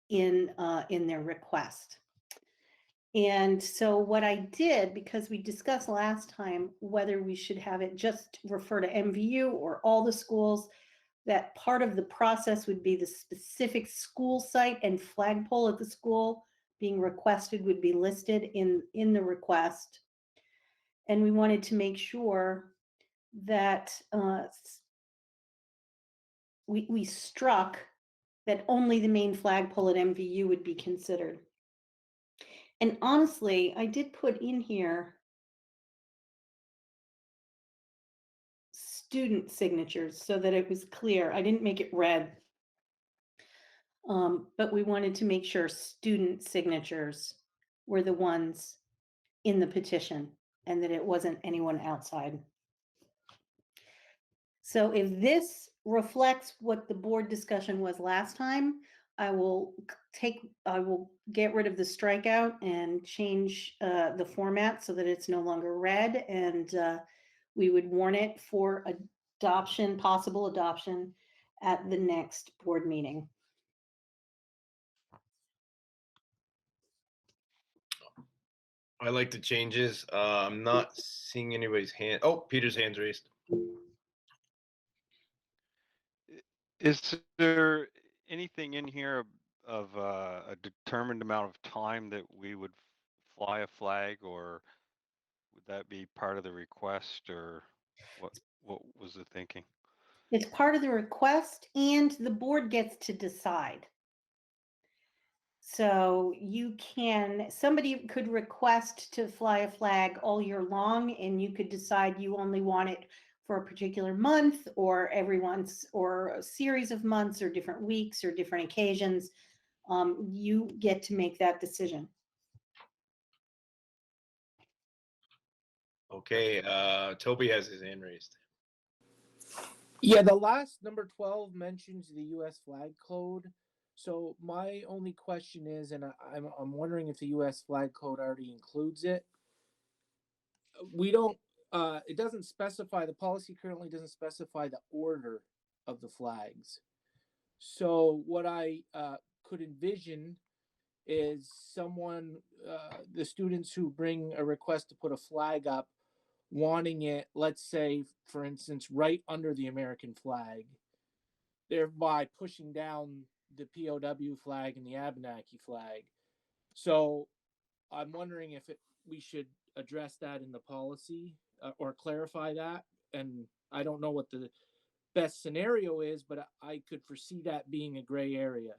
in their request. And so what I did, because we discussed last time whether we should have it just refer to MVU or all the schools, that part of the process would be the specific school site and flagpole at the school being requested would be listed in the request. And we wanted to make sure that we struck that only the main flagpole at MVU would be considered. And honestly, I did put in here student signatures so that it was clear. I didn't make it red. But we wanted to make sure student signatures were the ones in the petition and that it wasn't anyone outside. So if this reflects what the board discussion was last time, I will get rid of the strikeout and change the format so that it's no longer red, and we would warn it for adoption, possible adoption at the next board meeting. I like the changes. I'm not seeing anybody's hand. Oh, Peter's hand's raised. Is there anything in here of a determined amount of time that we would fly a flag, or would that be part of the request, or what was the thinking? It's part of the request and the board gets to decide. So somebody could request to fly a flag all year long, and you could decide you only want it for a particular month or every once or a series of months or different weeks or different occasions. You get to make that decision. Okay, Toby has his hand raised. Yeah, the last number 12 mentions the U.S. flag code. So my only question is, and I'm wondering if the U.S. flag code already includes it. We don't. It doesn't specify. The policy currently doesn't specify the order of the flags. So what I could envision is someone, the students who bring a request to put a flag up, wanting it, let's say, for instance, right under the American flag, thereby pushing down the POW flag and the Abenaki flag. So I'm wondering if we should address that in the policy or clarify that. And I don't know what the best scenario is, but I could foresee that being a gray area.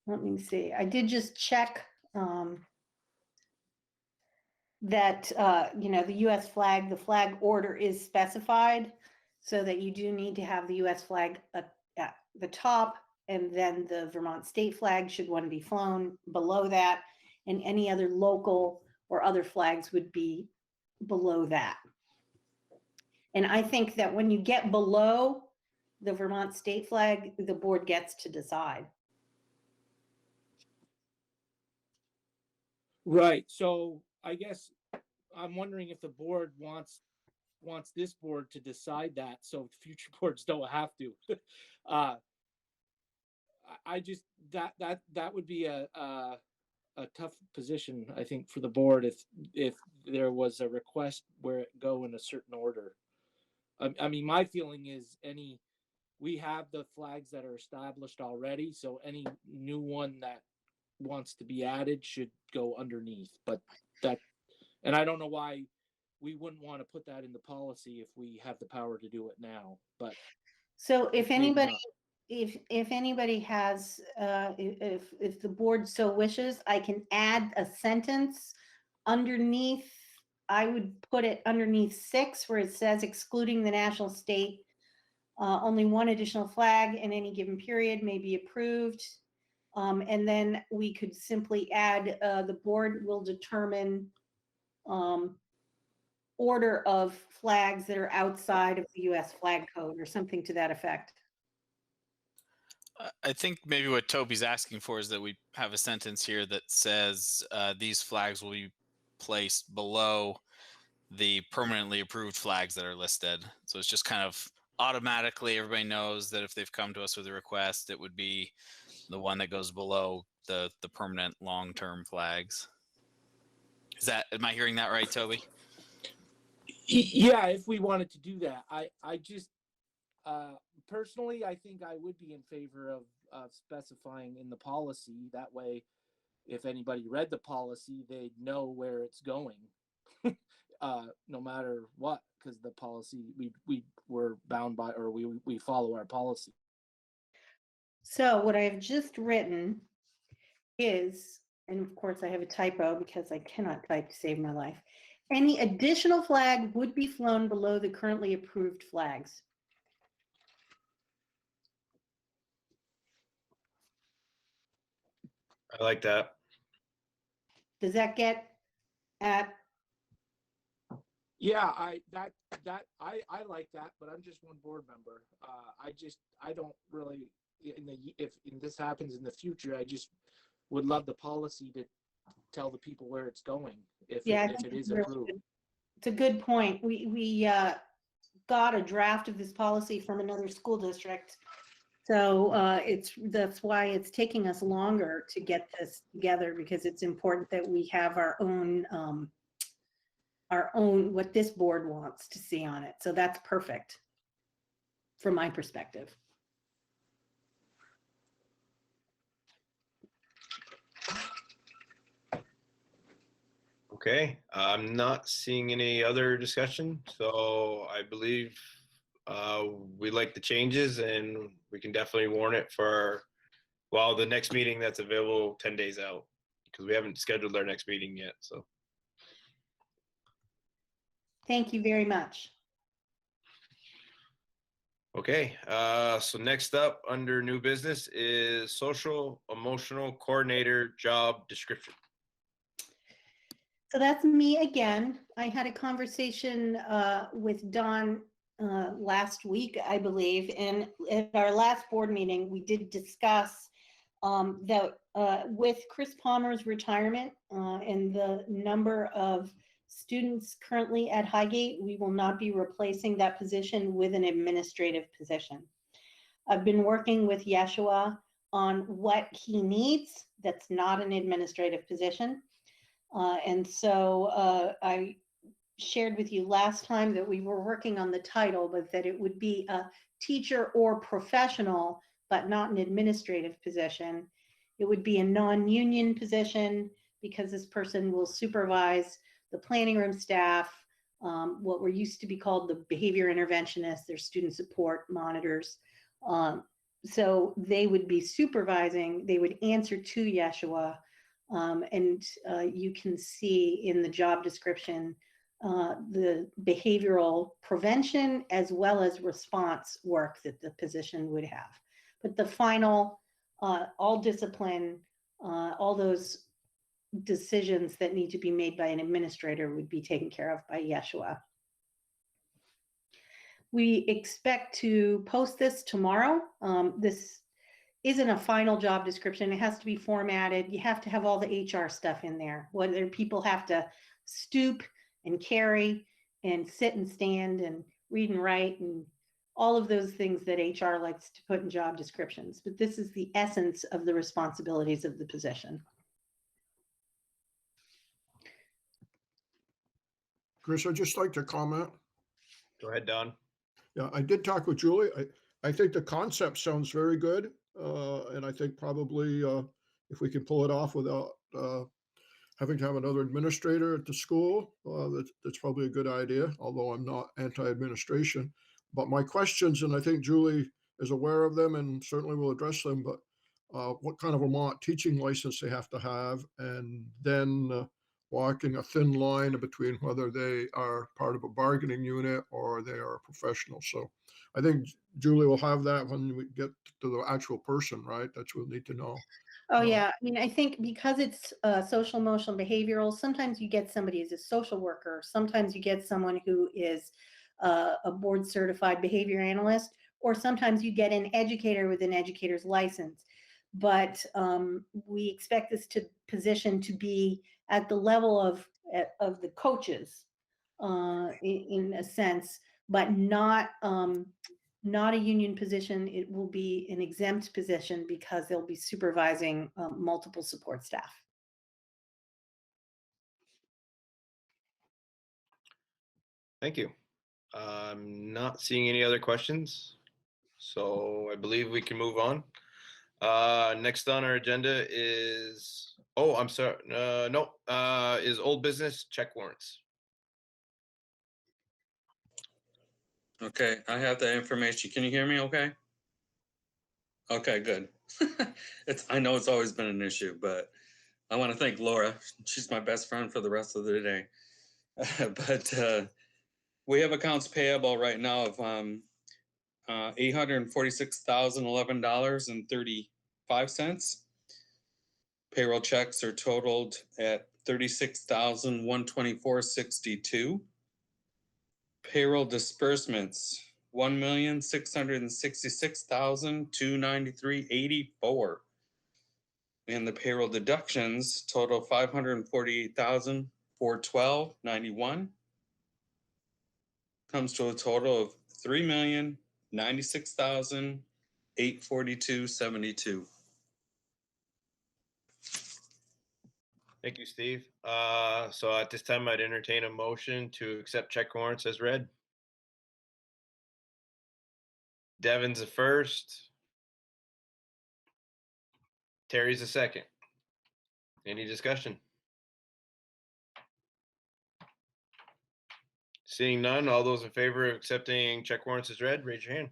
Let me see. I did just check that, the U.S. flag, the flag order is specified so that you do need to have the U.S. flag at the top, and then the Vermont state flag should want to be flown below that, and any other local or other flags would be below that. And I think that when you get below the Vermont state flag, the board gets to decide. Right. So I guess I'm wondering if the board wants this board to decide that, so future boards don't have to. I just that would be a tough position, I think, for the board if there was a request where it go in a certain order. I mean, my feeling is we have the flags that are established already, so any new one that wants to be added should go underneath. But and I don't know why we wouldn't want to put that in the policy if we have the power to do it now. But so if anybody has, if the board so wishes, I can add a sentence underneath. I would put it underneath 6 where it says excluding the national state, only one additional flag in any given period may be approved. And then we could simply add, the board will determine order of flags that are outside of the U.S. flag code or something to that effect. I think maybe what Toby's asking for is that we have a sentence here that says these flags will be placed below the permanently approved flags that are listed. So it's just kind of automatically everybody knows that if they've come to us with a request, it would be the one that goes below the permanent long-term flags. Am I hearing that right, Toby? yeah, if we wanted to do that, I just personally, I think I would be in favor of specifying in the policy. That way, if anybody read the policy, they'd know where it's going, no matter what, because the policy we were bound by, or we follow our policy. So what I've just written is, and of course I have a typo because I cannot type to save my life. Any additional flag would be flown below the currently approved flags. I like that. Does that get at, Yeah, I like that, but I'm just one board member. I don't really, if this happens in the future, I just would love the policy to tell the people where it's going if yeah, I if think it it's is really approved. good. It's a good point. We got a draft of this policy from another school district. So that's why it's taking us longer to get this together, because it's important that we have our own, what this board wants to see on it. So that's perfect from my perspective. Okay, I'm not seeing any other discussion, so I believe we like the changes and we can definitely warn it for, well, the next meeting that's available 10 days out, because we haven't scheduled our next meeting yet, so. Thank you very much. Okay, so next up under new business is social emotional coordinator job description. So that's me again. I had a conversation with Don last week, I believe, and at our last board meeting, we did discuss that with Chris Palmer's retirement and the number of students currently at Highgate, we will not be replacing that position with an administrative position. I've been working with Yeshua on what he needs that's not an administrative position. And so I shared with you last time that we were working on the title, but that it would be a teacher or professional, but not an administrative position. It would be a non-union position because this person will supervise the planning room staff, what were used to be called the behavior interventionists, their student support monitors. So they would be supervising, they would answer to Yeshua. And you can see in the job description the behavioral prevention as well as response work that the position would have. But the final, all discipline, all those decisions that need to be made by an administrator would be taken care of by Yeshua. We expect to post this tomorrow. This isn't a final job description. It has to be formatted. You have to have all the HR stuff in there, whether people have to stoop and carry and sit and stand and read and write and all of those things that HR likes to put in job descriptions. But this is the essence of the responsibilities of the position. Chris, I'd just like to comment. Go ahead, Don. Yeah, I did talk with Julie. I think the concept sounds very good. And I think probably if we can pull it off without having to have another administrator at the school, that's probably a good idea, although I'm not anti-administration. But my questions, and I think Julie is aware of them and certainly will address them, but what kind of Vermont teaching license they have to have, and then walking a thin line between whether they are part of a bargaining unit or they are a professional. So I think Julie will have that when we get to the actual person, right? That's what we need to know. Oh, yeah. I mean, I think because it's social, emotional, behavioral, sometimes you get somebody as a social worker. Sometimes you get someone who is a board certified behavior analyst, or sometimes you get an educator with an educator's license. But we expect this position to be at the level of the coaches in a sense, but not a union position. It will be an exempt position because they'll be supervising multiple support staff. Thank you. I'm not seeing any other questions, so I believe we can move on. Next on our agenda is, oh, I'm sorry, no, is old business check warrants. Okay, I have the information. Can you hear me okay? Okay, good. I know it's always been an issue, but I want to thank Laura. She's my best friend for the rest of the day. But we have accounts payable right now of $846,011.35. Payroll checks are totaled at 36,124.62. Payroll disbursements, 1,666,293.84. And the payroll deductions total 548,412.91. Comes to a total of 3,096,842.72. Thank you, Steve. So at this time, I'd entertain a motion to accept check warrants as read. Devin's the first. Terry's the second. Any discussion? Seeing none, all those in favor of accepting check warrants as read, raise your hand.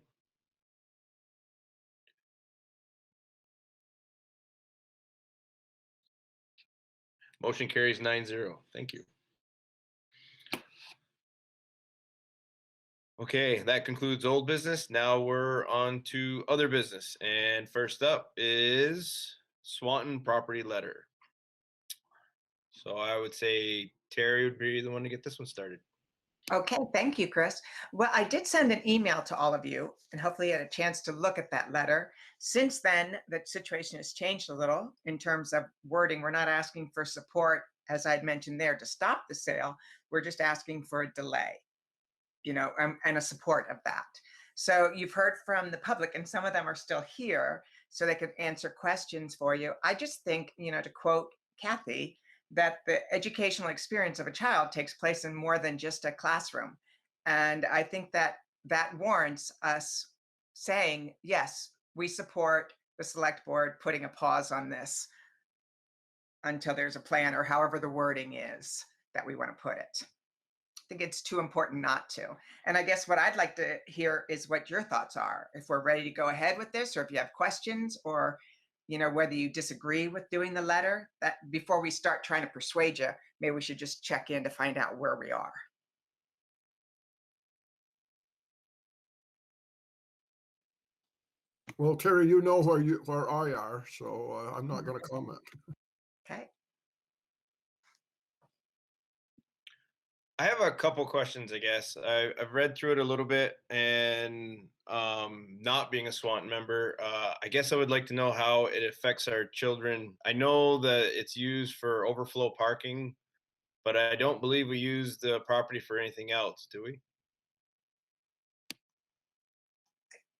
Motion carries 9-0. Thank you. Okay, that concludes old business. Now we're on to other business. And first up is Swanton property letter. So I would say Terry would be the one to get this one started. Okay, thank you, Chris. Well, I did send an email to all of you and hopefully you had a chance to look at that letter. Since then, the situation has changed a little in terms of wording. We're not asking for support, as I'd mentioned there, to stop the sale. We're just asking for a delay, you know, and a support of that. So you've heard from the public and some of them are still here so they could answer questions for you. I just think, you know, to quote Kathy, that the educational experience of a child takes place in more than just a classroom. And I think that that warrants us saying, yes, we support the select board putting a pause on this until there's a plan, or however the wording is that we want to put it. I think it's too important not to. And I guess what I'd like to hear is what your thoughts are, if we're ready to go ahead with this, or if you have questions, or you know, whether you disagree with doing the letter. That before we start trying to persuade you, maybe we should just check in to find out where we are. Well, Terry, you know where I are, so I'm not going to comment. Okay. I have a couple questions, I guess. I've read through it a little bit, and not being a Swanton member, I guess I would like to know how it affects our children. I know that it's used for overflow parking, but I don't believe we use the property for anything else, do we?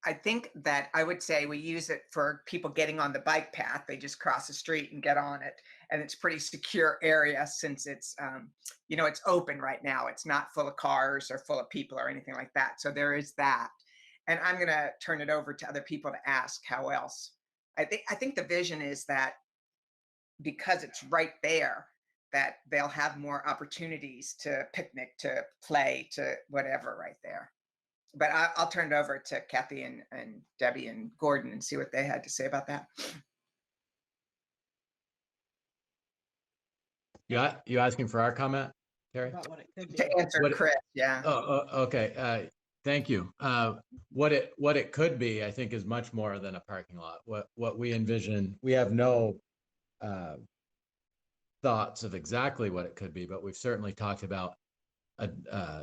I think that I would say we use it for people getting on the bike path. They just cross the street and get on it. And it's pretty secure area since it's, you know, it's open right now. It's not full of cars or full of people or anything like that. So there is that. And I'm going to turn it over to other people to ask how else. I think the vision is that because it's right there, that they'll have more opportunities to picnic, to play, to whatever right there. But I'll turn it over to Kathy and Debbie and Gordon and see what they had to say about that. Yeah, you asking for our comment, Terry? About what it could be. To answer Chris, yeah. Okay. Thank you. What it could be, I think, is much more than a parking lot. What we envision, we have no thoughts of exactly what it could be, but we've certainly talked about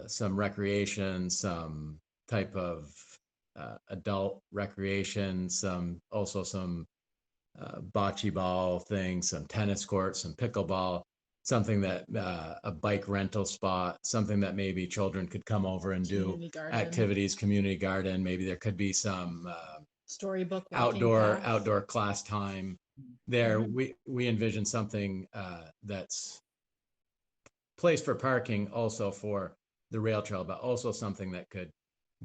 some recreation, some type of adult recreation, also some bocce ball things, some tennis courts, some pickleball, something that a bike rental spot, something that maybe children could come over and do activities, community garden. Maybe there could be some storybook outdoor class time there. We envision something that's place for parking, also for the rail trail, but also something that could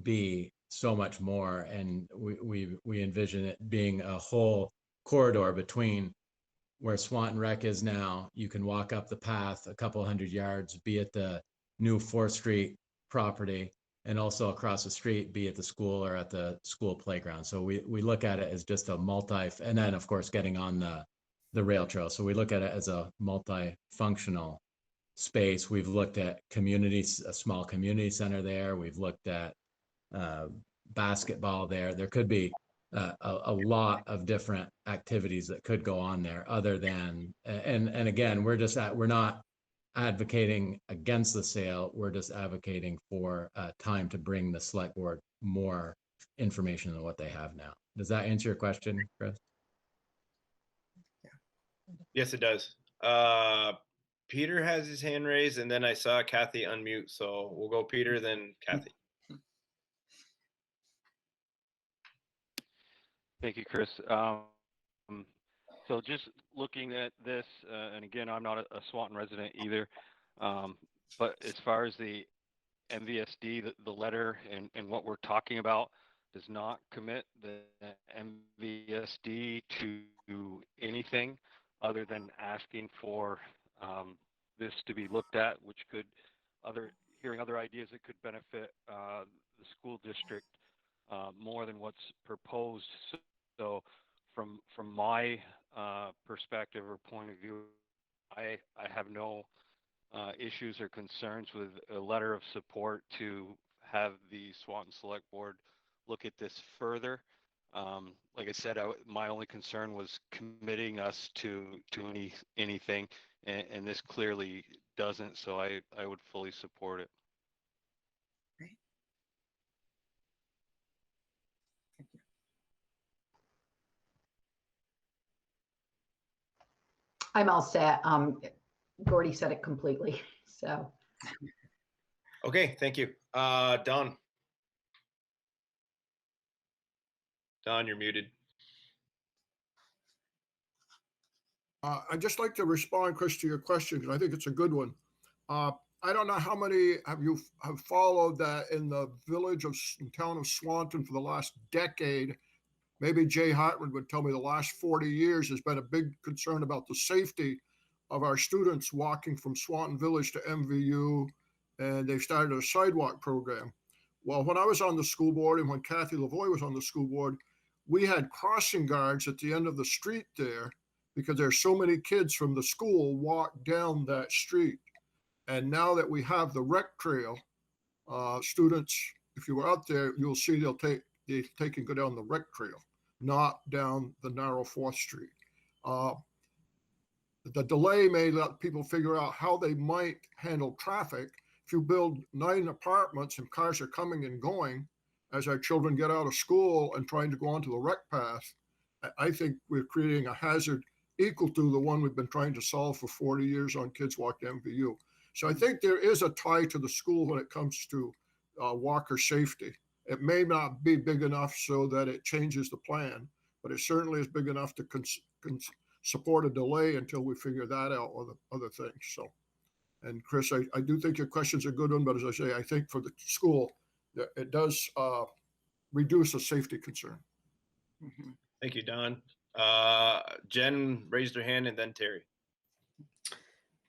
be so much more. And we envision it being a whole corridor between where Swanton Rec is now. You can walk up the path a couple hundred yards, be at the new 4th Street property, and also across the street, be at the school or at the school playground. So we look at it as just a and then of course getting on the rail trail. So we look at it as a multifunctional space. We've looked at communities, a small community center there. We've looked at basketball there. There could be a lot of different activities that could go on there other than, and again, we're not advocating against the sale. We're just advocating for time to bring the select board more information than what they have now. Does that answer your question, Chris? Yes, it does. Peter has his hand raised, and then I saw Kathy unmute. So we'll go Peter, then Kathy. Thank you, Chris. So just looking at this, and again, I'm not a Swanton resident either, but as far as the MVSD, the letter and what we're talking about does not commit the MVSD to anything other than asking for this to be looked at, which could hearing other ideas that could benefit the school district more than what's proposed. So from my perspective or point of view, I have no issues or concerns with a letter of support to have the Swanton Select Board look at this further. Like I said, my only concern was committing us to anything, and this clearly doesn't. So I would fully support it. Great. Thank you. I'm all set. Gordy said it completely. So. Okay, thank you. Don. Don, you're muted. I'd just like to respond, Chris, to your question, because I think it's a good one. I don't know how many have you have followed that in the town of Swanton for the last decade. Maybe Jay Hartman would tell me the last 40 years has been a big concern about the safety of our students walking from Swanton Village to MVU, and they've started a sidewalk program. Well, when I was on the school board and when Kathy Lamoille was on the school board, we had crossing guards at the end of the street there because there's so many kids from the school walk down that street. And now that we have the rec trail, students, if you were out there, you'll see they can go down the rec trail, not down the narrow 4th Street. The delay may let people figure out how they might handle traffic. If you build 9 apartments and cars are coming and going as our children get out of school and trying to go onto the rec path, I think we're creating a hazard equal to the one we've been trying to solve for 40 years on Kids Walk to MVU. So I think there is a tie to the school when it comes to walker safety. It may not be big enough so that it changes the plan, but it certainly is big enough to support a delay until we figure that out or the other things. So, and Chris, I do think your question's a good one, but as I say, I think for the school, it does reduce a safety concern. Mm-hmm. Thank you, Don. Jen raised her hand and then Terry.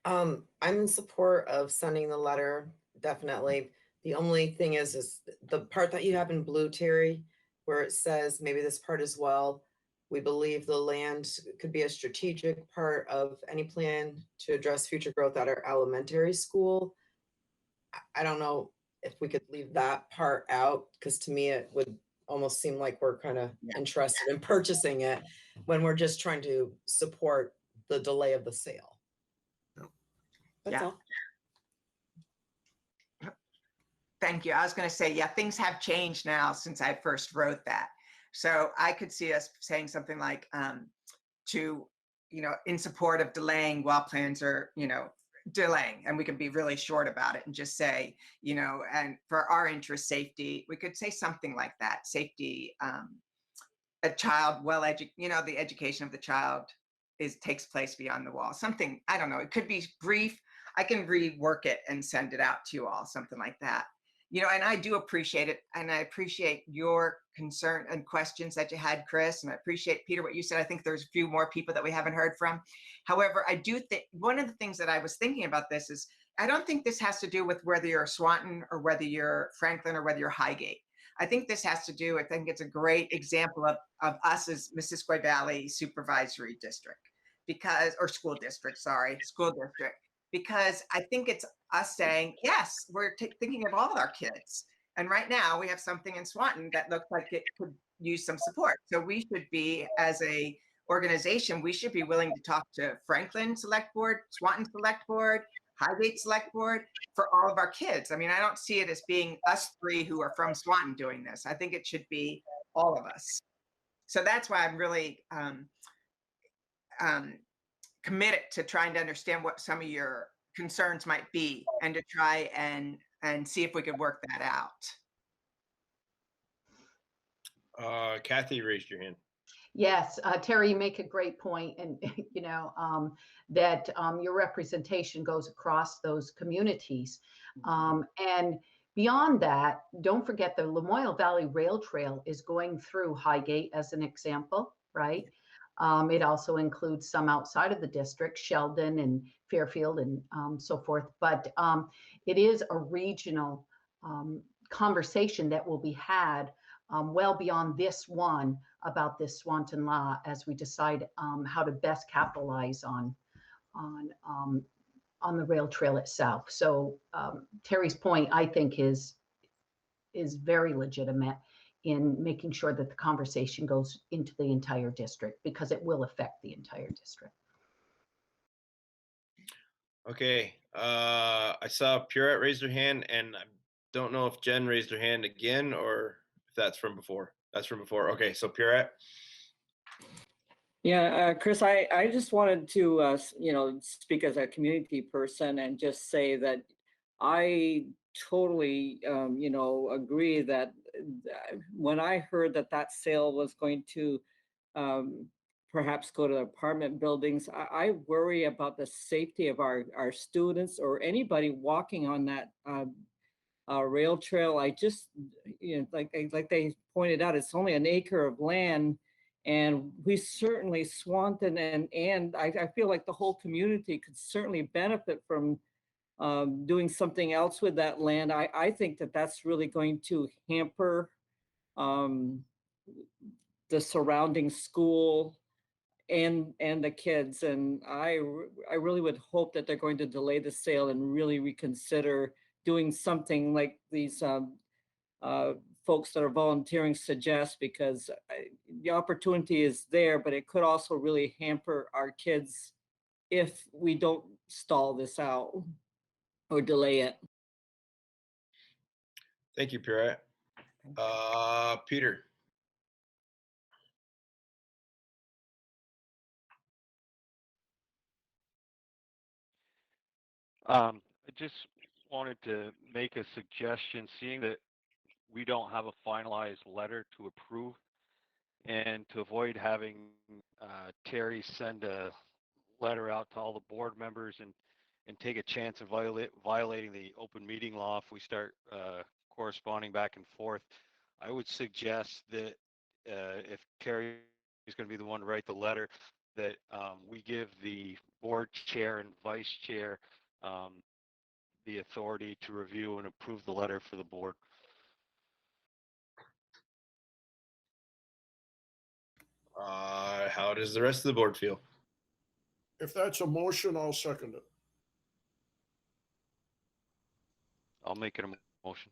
I'm in support of sending the letter, definitely. The only thing is the part that you have in blue, Terry, where it says maybe this part as well. We believe the land could be a strategic part of any plan to address future growth at our elementary school. I don't know if we could leave that part out, because to me it would almost seem like we're kind of interested in purchasing it when we're just trying to support the delay of the sale. That's all. Thank you. I was going to say, yeah, things have changed now since I first wrote that. So I could see us saying something like in support of delaying while plans are, delaying, and we can be really short about it and just say, and for our interest, safety, we could say something like that. Safety, a child the education of the child takes place beyond the wall. Something, I don't know, it could be brief. I can rework it and send it out to you all, something like that. And I do appreciate it. And I appreciate your concern and questions that you had, Chris. And I appreciate, Peter, what you said. I think there's a few more people that we haven't heard from. However, I do think one of the things that I was thinking about this is, I don't think this has to do with whether you're Swanton or whether you're Franklin or whether you're Highgate. I think this has to do, I think it's a great example of us as Missisquoi Valley Supervisory District, school district, because I think it's us saying, yes, we're thinking of all our kids. And right now we have something in Swanton that looks like it could use some support. So we should be, as a organization, we should be willing to talk to Franklin Select Board, Swanton Select Board, Highgate Select Board for all of our kids. I mean, I don't see it as being us three who are from Swanton doing this. I think it should be all of us. So that's why I'm really committed to trying to understand what some of your concerns might be and to try and see if we could work that out. Kathy raised your hand. Yes, Terry, you make a great point, and that your representation goes across those communities. And beyond that, don't forget the Lamoille Valley Rail Trail is going through Highgate as an example, right? It also includes some outside of the district, Sheldon and Fairfield and so forth. But it is a regional conversation that will be had well beyond this one about this Swanton law as we decide how to best capitalize on the rail trail itself. So Terry's point, I think, is very legitimate in making sure that the conversation goes into the entire district, because it will affect the entire district. Okay, I saw Purette raise her hand, and I don't know if Jen raised her hand again or if that's from before. That's from before. Okay, so Purette. Yeah, Chris, I just wanted to, speak as a community person and just say that I totally, agree that when I heard that sale was going to perhaps go to apartment buildings, I worry about the safety of our students or anybody walking on that rail trail. I just, like they pointed out, it's only an acre of land. And we certainly, Swanton and I feel like the whole community could certainly benefit from doing something else with that land. I think that's really going to hamper the surrounding school and the kids. And I really would hope that they're going to delay the sale and really reconsider doing something like these folks that are volunteering suggest, because the opportunity is there, but it could also really hamper our kids if we don't stall this out or delay it. Thank you, Purette. Peter. I just wanted to make a suggestion, seeing that we don't have a finalized letter to approve, and to avoid having Terry send a letter out to all the board members and take a chance of violating the open meeting law if we start corresponding back and forth. I would suggest that if Terry is going to be the one to write the letter, that we give the board chair and vice chair the authority to review and approve the letter for the board. How does the rest of the board feel? If that's a motion, I'll second it. I'll make it a motion.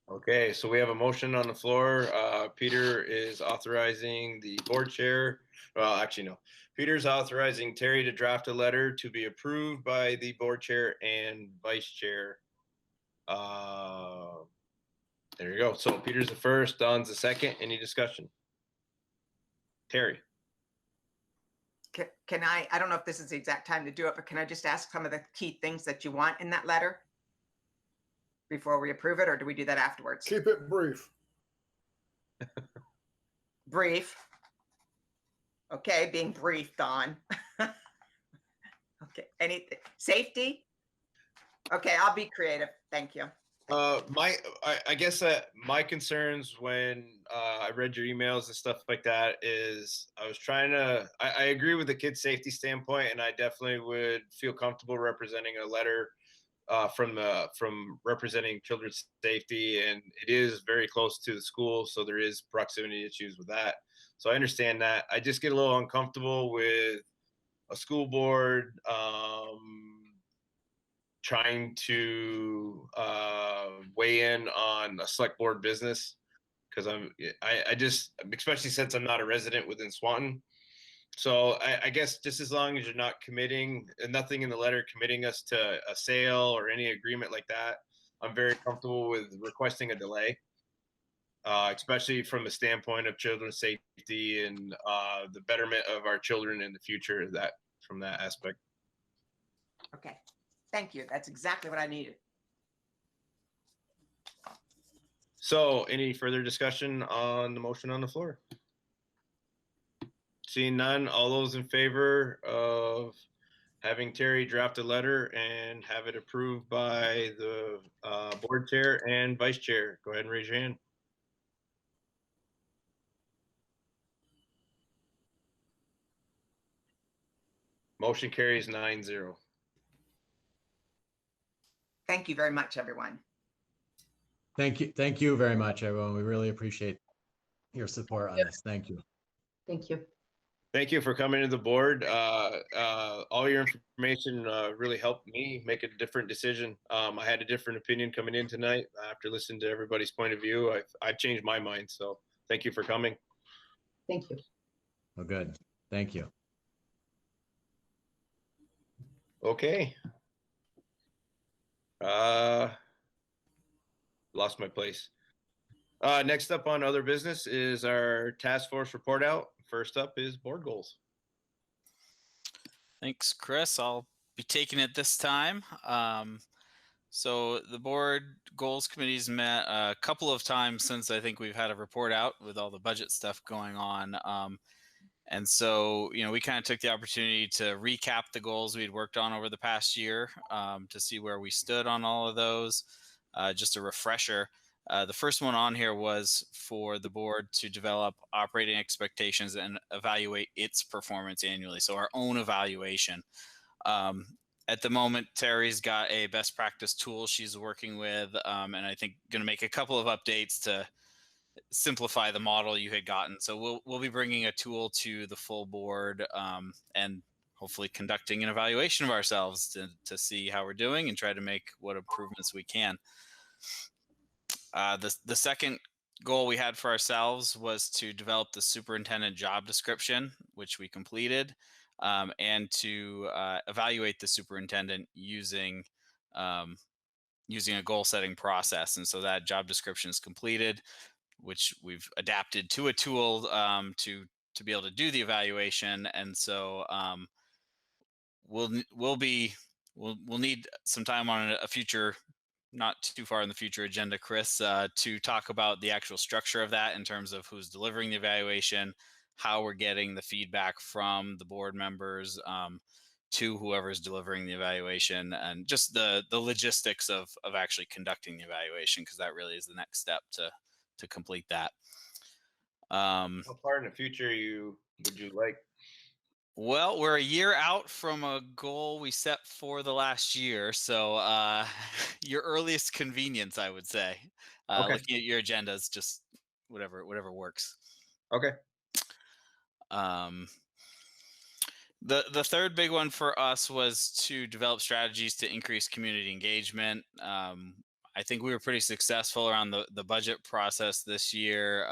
Okay, so we have a motion on the floor. Peter is authorizing the board chair. Well, actually, no. Peter's authorizing Terry to draft a letter to be approved by the board chair and vice chair. There you go. So Peter's the first, Don's the second. Any discussion? Terry. Can I don't know if this is the exact time to do it, but can I just ask some of the key things that you want in that letter before we approve it, or do we do that afterwards? Keep it brief. Brief. Okay, being brief, Don. Okay, anything, safety? Okay, I'll be creative. Thank you. I guess my concerns when I read your emails and stuff like that is I was trying to, I agree with the kids' safety standpoint, and I definitely would feel comfortable representing a letter from representing children's safety, and it is very close to the school, so there is proximity issues with that. So I understand that. I just get a little uncomfortable with a school board trying to weigh in on a select board business because I just, especially since I'm not a resident within Swanton. So I guess just as long as you're not committing, and nothing in the letter committing us to a sale or any agreement like that, I'm very comfortable with requesting a delay, especially from the standpoint of children's safety and the betterment of our children in the future. That from that aspect. Okay, thank you. That's exactly what I needed. So, any further discussion on the motion on the floor? Seeing none, all those in favor of having Terry draft a letter and have it approved by the board chair and vice chair, go ahead and raise your hand. Motion carries 9-0. Thank you very much, everyone. Thank you. Thank you very much, everyone. We really appreciate your support on this. Thank you. Thank you. Thank you for coming to the board. All your information really helped me make a different decision. I had a different opinion coming in tonight. After listening to everybody's point of view, I've changed my mind. So thank you for coming. Thank you. Oh, good. Thank you. Okay. Lost my place. Next up on other business is our task force report out. First up is board goals. Thanks, Chris. I'll be taking it this time. So the board goals committee's met a couple of times since I think we've had a report out with all the budget stuff going on. And so, we kind of took the opportunity to recap the goals we'd worked on over the past year to see where we stood on all of those. Just a refresher. The first one on here was for the board to develop operating expectations and evaluate its performance annually. So our own evaluation. At the moment, Terry's got a best practice tool she's working with, and I think going to make a couple of updates to simplify the model you had gotten. So we'll be bringing a tool to the full board and hopefully conducting an evaluation of ourselves to see how we're doing and try to make what improvements we can. The second goal we had for ourselves was to develop the superintendent job description, which we completed, and to evaluate the superintendent using a goal setting process. And so that job description is completed, which we've adapted to a tool to be able to do the evaluation. And so we'll need some time on a future, not too far in the future agenda, Chris, to talk about the actual structure of that in terms of who's delivering the evaluation, how we're getting the feedback from the board members to whoever's delivering the evaluation, and just the logistics of actually conducting the evaluation, because that really is the next step to complete that. How far in the future would you like? Well, we're a year out from a goal we set for the last year. So your earliest convenience, I would say. Okay. Looking at your agendas, just whatever works. Okay. The third big one for us was to develop strategies to increase community engagement. I think we were pretty successful around the budget process this year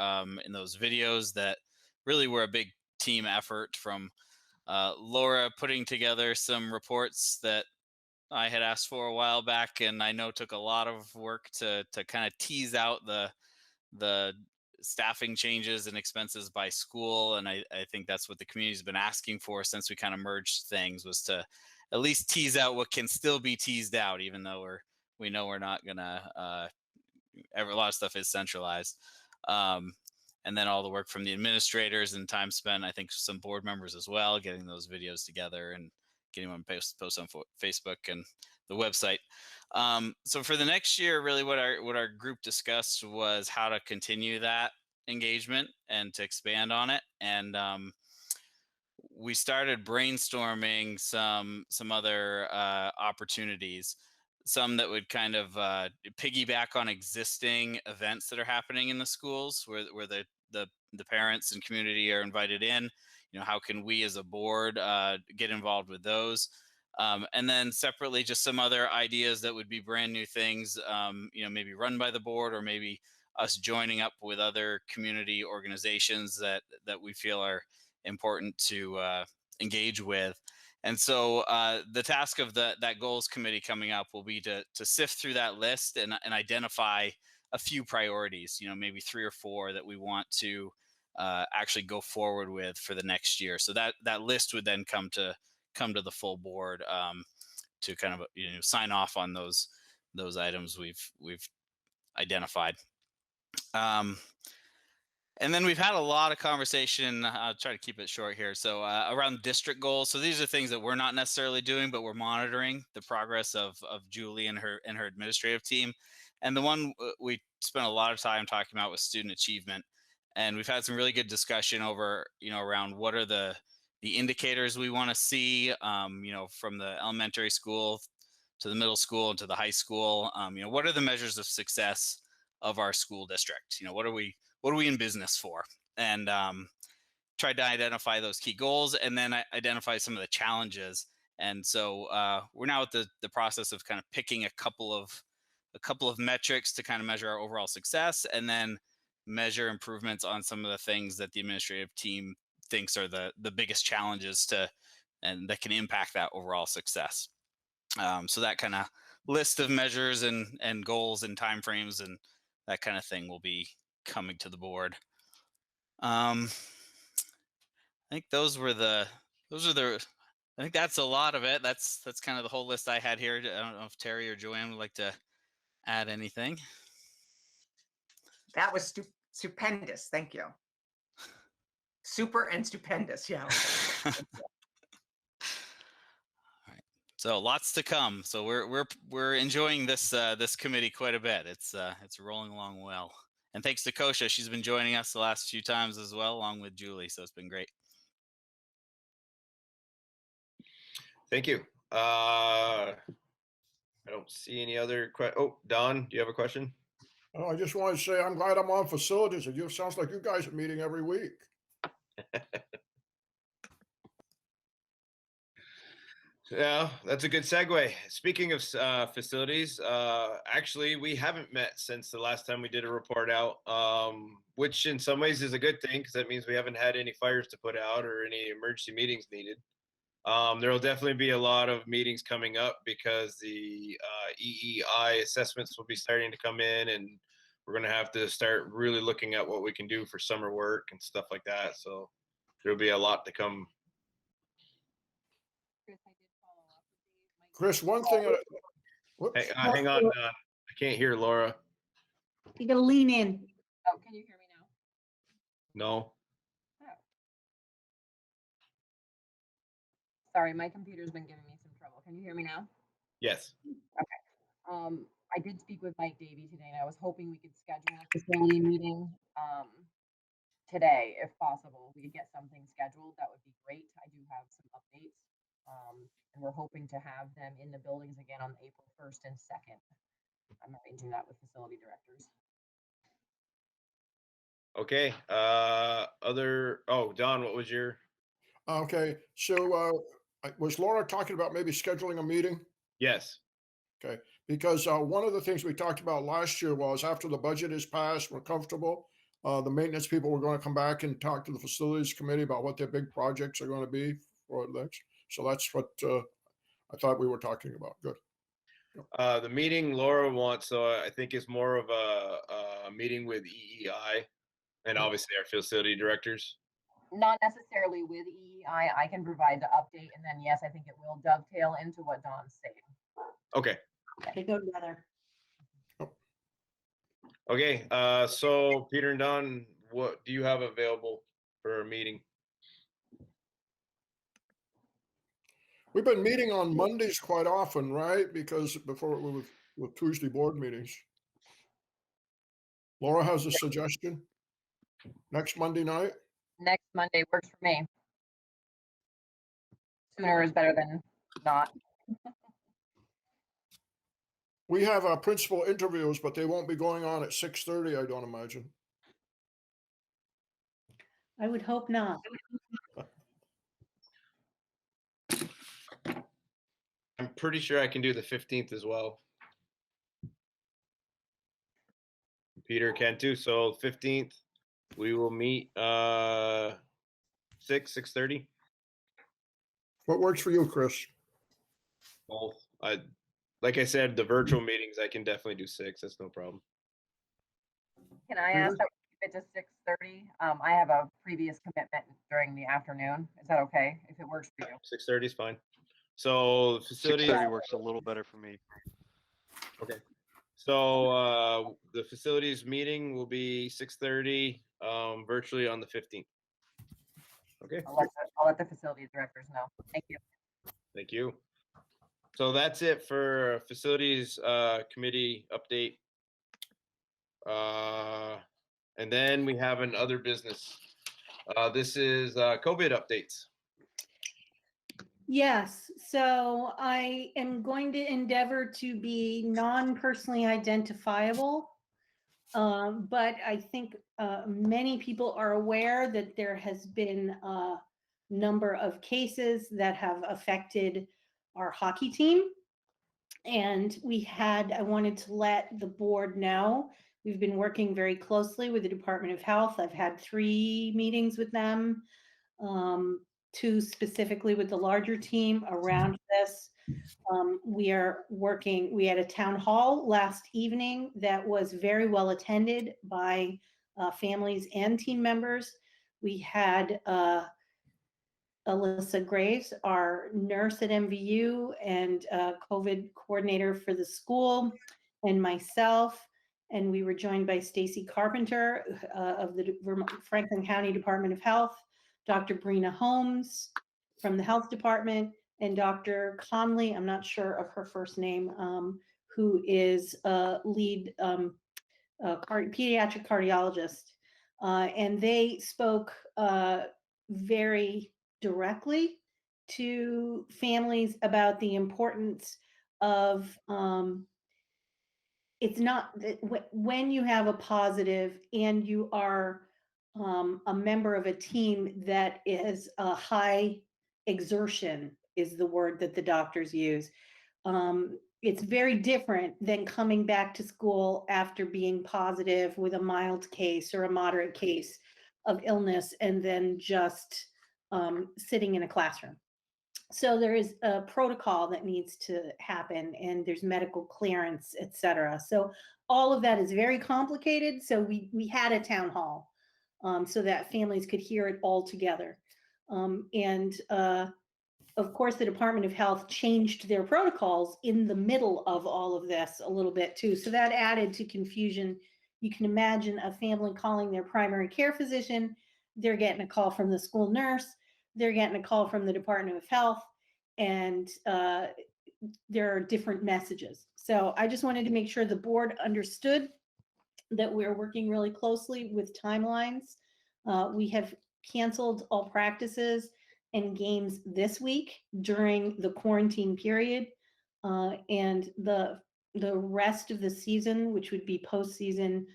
in those videos that really were a big team effort from Laura putting together some reports that I had asked for a while back, and I know took a lot of work to kind of tease out the staffing changes and expenses by school. And I think that's what the community's been asking for since we kind of merged things, was to at least tease out what can still be teased out, even though we know we're not gonna a lot of stuff is centralized. And then all the work from the administrators and time spent, I think some board members as well, getting those videos together and getting them post on Facebook and the website. So for the next year, really what our group discussed was how to continue that engagement and to expand on it. And we started brainstorming some other opportunities, some that would kind of piggyback on existing events that are happening in the schools where the parents and community are invited in. How can we as a board get involved with those? And then separately, just some other ideas that would be brand new things, maybe run by the board, or maybe us joining up with other community organizations that we feel are important to engage with. And so the task of that goals committee coming up will be to sift through that list and identify a few priorities, maybe 3 or 4 that we want to actually go forward with for the next year. So that list would then come to the full board to kind of sign off on those items we've identified. And then we've had a lot of conversation. I'll try to keep it short here. So around district goals. So these are things that we're not necessarily doing, but we're monitoring the progress of Julie and her administrative team. And the one we spent a lot of time talking about was student achievement. And we've had some really good discussion over, around what are the indicators we want to see, from the elementary school to the middle school and to the high school. What are the measures of success of our school district? What are we in business for? And tried to identify those key goals, and then identify some of the challenges. And so we're now at the process of kind of picking a couple of metrics to kind of measure our overall success, and then measure improvements on some of the things that the administrative team thinks are the biggest challenges and that can impact that overall success. So that kind of list of measures and goals and timeframes and that kind of thing will be coming to the board. I think I think that's a lot of it. That's kind of the whole list I had here. I don't know if Terry or Joanne would like to add anything. That was stupendous. Thank you. Super and stupendous. Yeah. So lots to come. So we're enjoying this committee quite a bit. It's rolling along well. And thanks to Kosha, she's been joining us the last few times as well, along with Julie. So it's been great. Thank you. I don't see any other questions. Oh, Don, do you have a question? Oh, I just want to say I'm glad I'm on facilities. It sounds like you guys are meeting every week. Yeah, that's a good segue. Speaking of facilities, actually, we haven't met since the last time we did a report out, which in some ways is a good thing because that means we haven't had any fires to put out or any emergency meetings needed. There will definitely be a lot of meetings coming up because the EEI assessments will be starting to come in, and we're going to have to start really looking at what we can do for summer work and stuff like that. So there'll be a lot to come. Chris, one thing. Hey, hang on, I can't hear Laura. You gotta lean in. Oh, can you hear me now? No. Sorry, my computer's been giving me some trouble. Can you hear me now? Yes. Okay. I did speak with Mike Davey today, and I was hoping we could schedule a facility meeting today, if possible. We could get something scheduled. That would be great. I do have some updates, and we're hoping to have them in the buildings again on April 1st and 2nd. I'm arranging that with facility directors. Okay. Don, what was your? Okay, so was Laura talking about maybe scheduling a meeting? Yes. Okay, because one of the things we talked about last year was after the budget is passed, we're comfortable. The maintenance people were going to come back and talk to the facilities committee about what their big projects are going to be for next. So that's what I thought we were talking about. Good. The meeting Laura wants, so I think is more of a meeting with EEI and obviously our facility directors. Not necessarily with EEI. I can provide the update, and then yes, I think it will dovetail into what Don's saying. Okay. They go together. Okay. So Peter and Don, what do you have available for a meeting? We've been meeting on Mondays quite often, right? Because before with Tuesday board meetings. Laura has a suggestion. Next Monday night? Next Monday works for me. Sooner is better than not. We have our principal interviews, but they won't be going on at 6:30, I don't imagine. I would hope not. pretty sure I can do the 15th as well. Peter can too. So 15th, we will meet 6:30. What works for you, Chris? Both. Like I said, the virtual meetings I can definitely do 6. That's no problem. Can I Peter? ask that we keep it to 6:30? I have a previous commitment during the afternoon. Is that okay if it works for you? 6:30 is fine. So facilities. 6:30 works a little better for me. Okay. So the facilities meeting will be 6:30 virtually on the 15th. Okay. I'll let the facility directors know. Thank you. Thank you. So that's it for facilities committee update. And then we have an other business. This is COVID updates. Yes, so I am going to endeavor to be non-personally identifiable. But I think many people are aware that there has been a number of cases that have affected our hockey team. And I wanted to let the board know, we've been working very closely with the Department of Health. I've had 3 meetings with them, 2 specifically with the larger team around this. We are working, we had a town hall last evening that was very well attended by families and team members. We had Alyssa Graves, our nurse at MVU and COVID coordinator for the school, and myself. And we were joined by Stacy Carpenter of the Franklin County Department of Health, Dr. Brina Holmes from the health department, and Dr. Conley, I'm not sure of her first name, who is a lead pediatric cardiologist. And they spoke very directly to families about the importance of it's not when you have a positive and you are a member of a team that is a high exertion is the word that the doctors use. It's very different than coming back to school after being positive with a mild case or a moderate case of illness and then just sitting in a classroom. So there is a protocol that needs to happen and there's medical clearance, et cetera. So all of that is very complicated. So we had a town hall so that families could hear it all together. Of course, the Department of Health changed their protocols in the middle of all of this a little bit too. So that added to confusion. You can imagine a family calling their primary care physician. They're getting a call from the school nurse. They're getting a call from the Department of Health. And there are different messages. So I just wanted to make sure the board understood that we're working really closely with timelines. We have canceled all practices and games this week during the quarantine period. And the rest of the season, which would be postseason,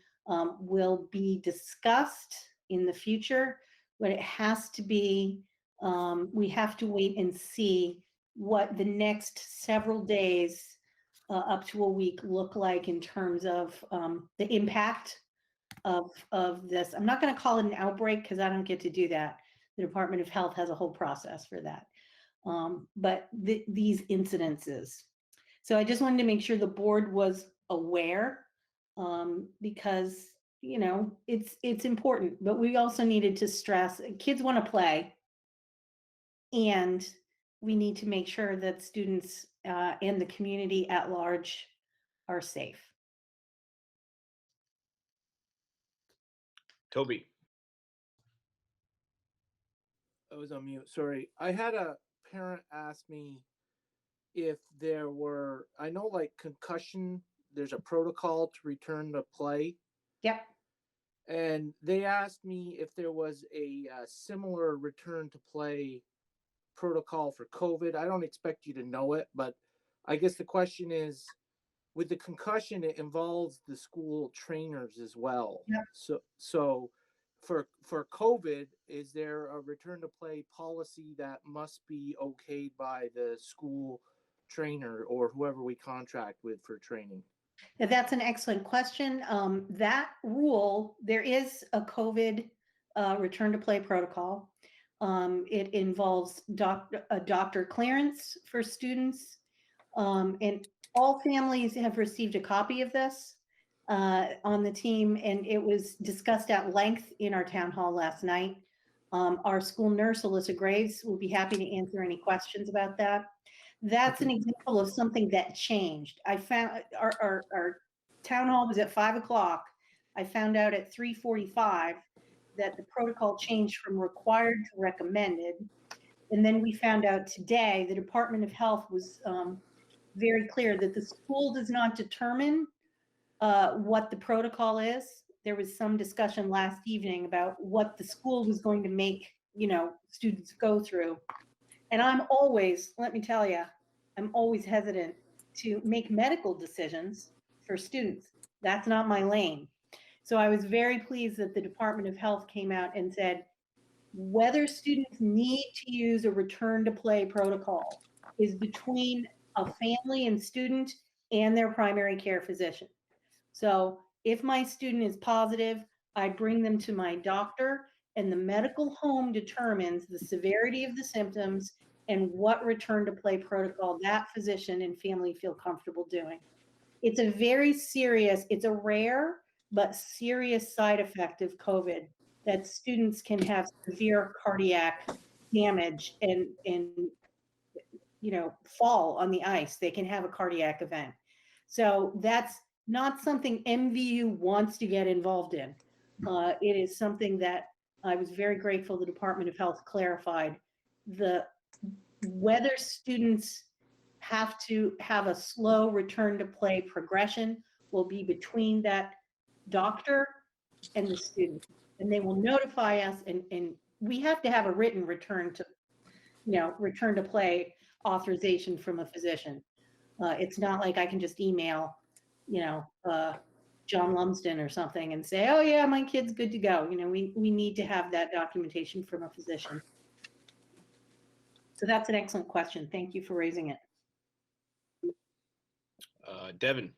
will be discussed in the future, but it has to be, we have to wait and see what the next several days up to a week look like in terms of the impact of this. I'm not going to call it an outbreak because I don't get to do that. The Department of Health has a whole process for that. But these incidences. So I just wanted to make sure the board was aware because, you know, it's important, but we also needed to stress kids want to play and we need to make sure that students and the community at large are safe. Toby. I was on mute. Sorry. I had a parent ask me if there were, I know like concussion, there's a protocol to return to play. Yep. And they asked me if there was a similar return to play protocol for COVID. I don't expect you to know it, but I guess the question is, with the concussion, it involves the school trainers as well. Yep. So for COVID, is there a return to play policy that must be okayed by the school trainer or whoever we contract with for training? That's an excellent question. That rule, there is a COVID return to play protocol. It involves doctor clearance for students, and all families have received a copy of this on the team, and it was discussed at length in our town hall last night. Our school nurse, Alyssa Graves, will be happy to answer any questions about that. That's an example of something that changed. I found our town hall was at 5 o'clock. I found out at 3:45 that the protocol changed from required to recommended. And then we found out today the Department of Health was very clear that the school does not determine what the protocol is. There was some discussion last evening about what the school was going to make, students go through. And I'm always, let me tell you, I'm always hesitant to make medical decisions for students. That's not my lane. So I was very pleased that the Department of Health came out and said, whether students need to use a return to play protocol is between a family and student and their primary care physician. So if my student is positive, I bring them to my doctor, and the medical home determines the severity of the symptoms and what return to play protocol that physician and family feel comfortable doing. It's a very serious, it's a rare but serious side effect of COVID that students can have severe cardiac damage and fall on the ice. They can have a cardiac event. So that's not something MVU wants to get involved in. It is something that I was very grateful the Department of Health clarified. Whether students have to have a slow return to play progression will be between that doctor and the student, and they will notify us, and we have to have a written return to play authorization from a physician. It's not like I can just email, John Lumsden or something and say, oh yeah, my kid's good to go. We need to have that documentation from a physician. So that's an excellent question. Thank you for raising it. Devin.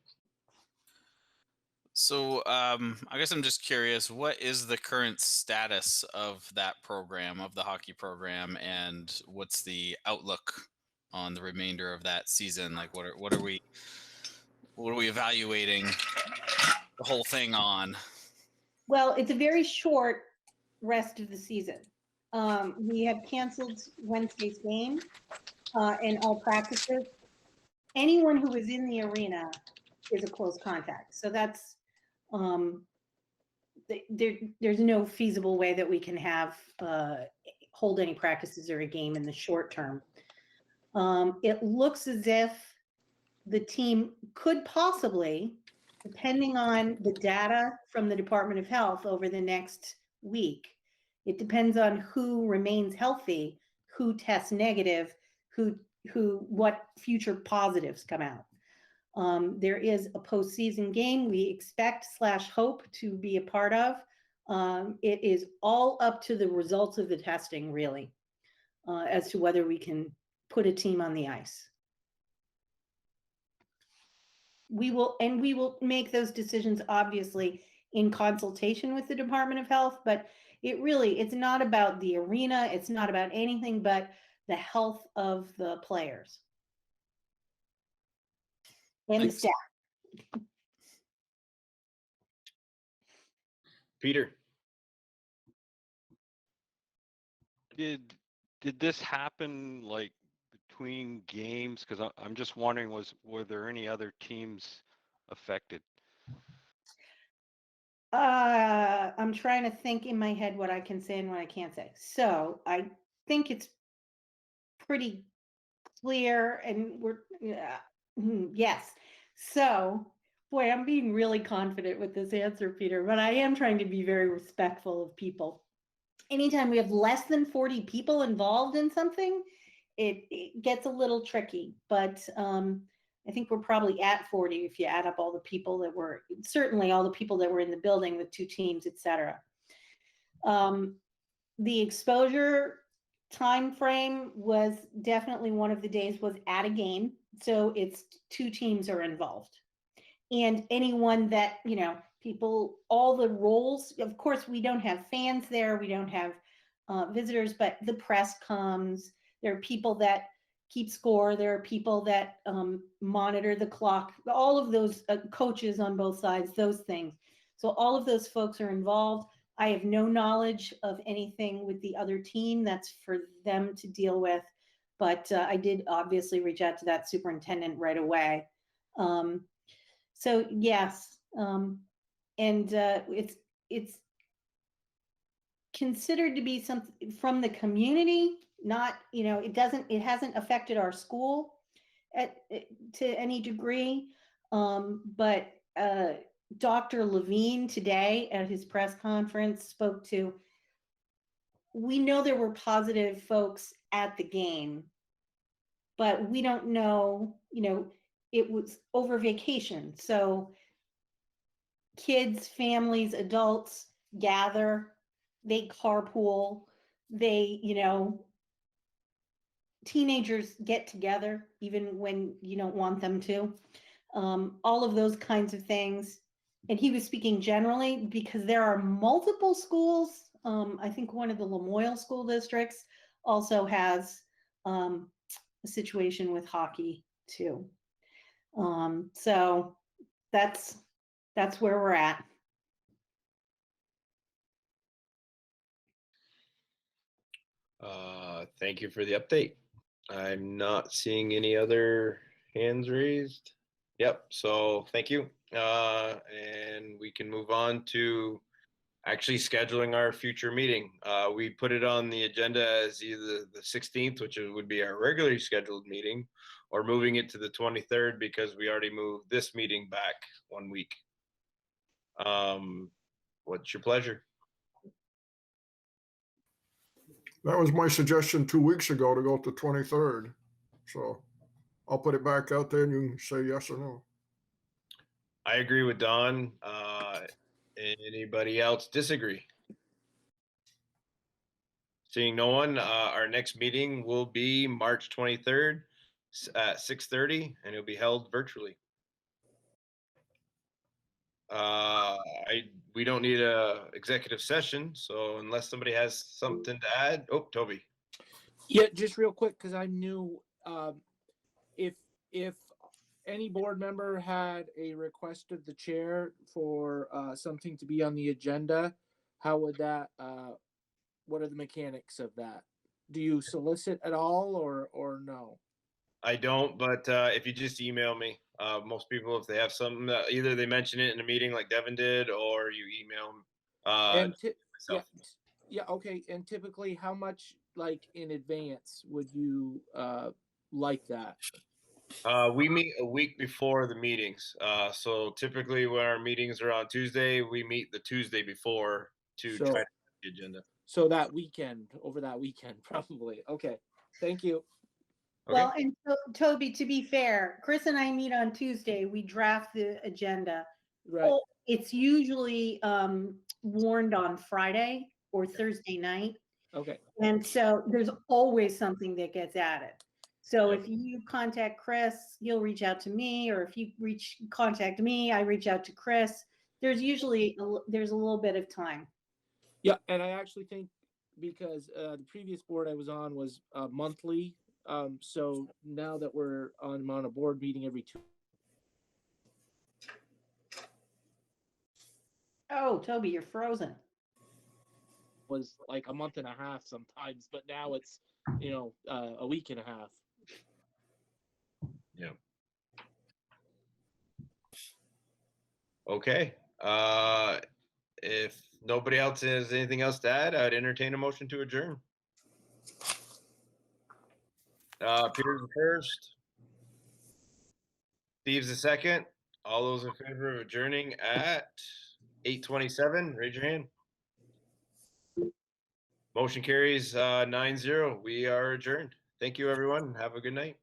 So I guess I'm just curious, what is the current status of that program, of the hockey program, and what's the outlook on the remainder of that season? Like, what are we evaluating the whole thing on? Well, it's a very short rest of the season. We have canceled Wednesday's game and all practices. Anyone who is in the arena is a close contact. So that's there's no feasible way that we can have hold any practices or a game in the short term. It looks as if the team could possibly, depending on the data from the Department of Health over the next week, it depends on who remains healthy, who tests negative, what future positives come out. There is a postseason game we expect/hope to be a part of. It is all up to the results of the testing, really, as to whether we can put a team on the ice. We will make those decisions, obviously, in consultation with the Department of Health, but it's not about the arena. It's not about anything but the health of the players and the staff. Peter. Did this happen like between games? Because I'm just wondering, were there any other teams affected? I'm trying to think in my head what I can say and what I can't say. So I think it's pretty clear, and yes. So, boy, I'm being really confident with this answer, Peter, but I am trying to be very respectful of people. Anytime we have less than 40 people involved in something, it gets a little tricky, but I think we're probably at 40 if you add up all the people that were, certainly all the people that were in the building with two teams, et cetera. The exposure time frame was definitely one of the days was at a game So it's 2 teams are involved. And anyone that, people, all the roles, of course, we don't have fans there, we don't have visitors, but the press comes. There are people that keep score. There are people that monitor the clock, all of those coaches on both sides, those things. So all of those folks are involved. I have no knowledge of anything with the other team. That's for them to deal with. But I did obviously reach out to that superintendent right away. So yes, and it's considered to be something from the community. Not, it hasn't affected our school to any degree. But Dr. Levine today at his press conference spoke to, we know there were positive folks at the game, but we don't know, it was over vacation. So kids, families, adults gather, they carpool, they, teenagers get together even when you don't want them to. All of those kinds of things. And he was speaking generally because there are multiple schools. I think one of the Lamoille school districts also has a situation with hockey too. So that's where we're at. Thank you for the update. I'm not seeing any other hands raised. Yep, so thank you. And we can move on to actually scheduling our future meeting. We put it on the agenda as either the 16th, which would be our regularly scheduled meeting, or moving it to the 23rd because we already moved this meeting back 1 week. What's your pleasure? That was my suggestion 2 weeks ago, to go to 23rd. So I'll put it back out there and you can say yes or no. I agree with Don. Anybody else disagree? Seeing no one, our next meeting will be March 23rd at 6:30, and it'll be held virtually. We don't need a executive session, so unless somebody has something to add. Oh, Toby. Yeah, just real quick, because I'm new. If any board member had a request of the chair for something to be on the agenda, how would that? What are the mechanics of that? Do you solicit at all, or no? I don't, but if you just email me, most people, if they have something, either they mention it in a meeting like Devin did, or you email them. Yeah, okay. And typically, how much, like, in advance would you like that? We meet a week before the meetings. So typically when our meetings are on Tuesday, we meet the Tuesday before to try to get the agenda. So that weekend, over that weekend, probably. Okay, thank you. Okay. Well, and so, Toby, to be fair, Chris and I meet on Tuesday. We draft the agenda. Right. It's usually warned on Friday or Thursday night. Okay. And so there's always something that gets added. So if you contact Chris, he'll reach out to me, or if you contact me, I reach out to Chris. There's usually there's a little bit of time. Yeah, and I actually think because the previous board I was on was monthly, so now that I'm on a board meeting every 2. Oh, Toby, you're frozen. Was like a month and a half sometimes, but now it's a week and a half. Yeah. Okay. If nobody else has anything else to add, I'd entertain a motion to adjourn. Peter's the first. Steve's the second. All those in favor of adjourning at 8:27, raise your hand. Motion carries 9-0. We are adjourned. Thank you, everyone. Have a good night.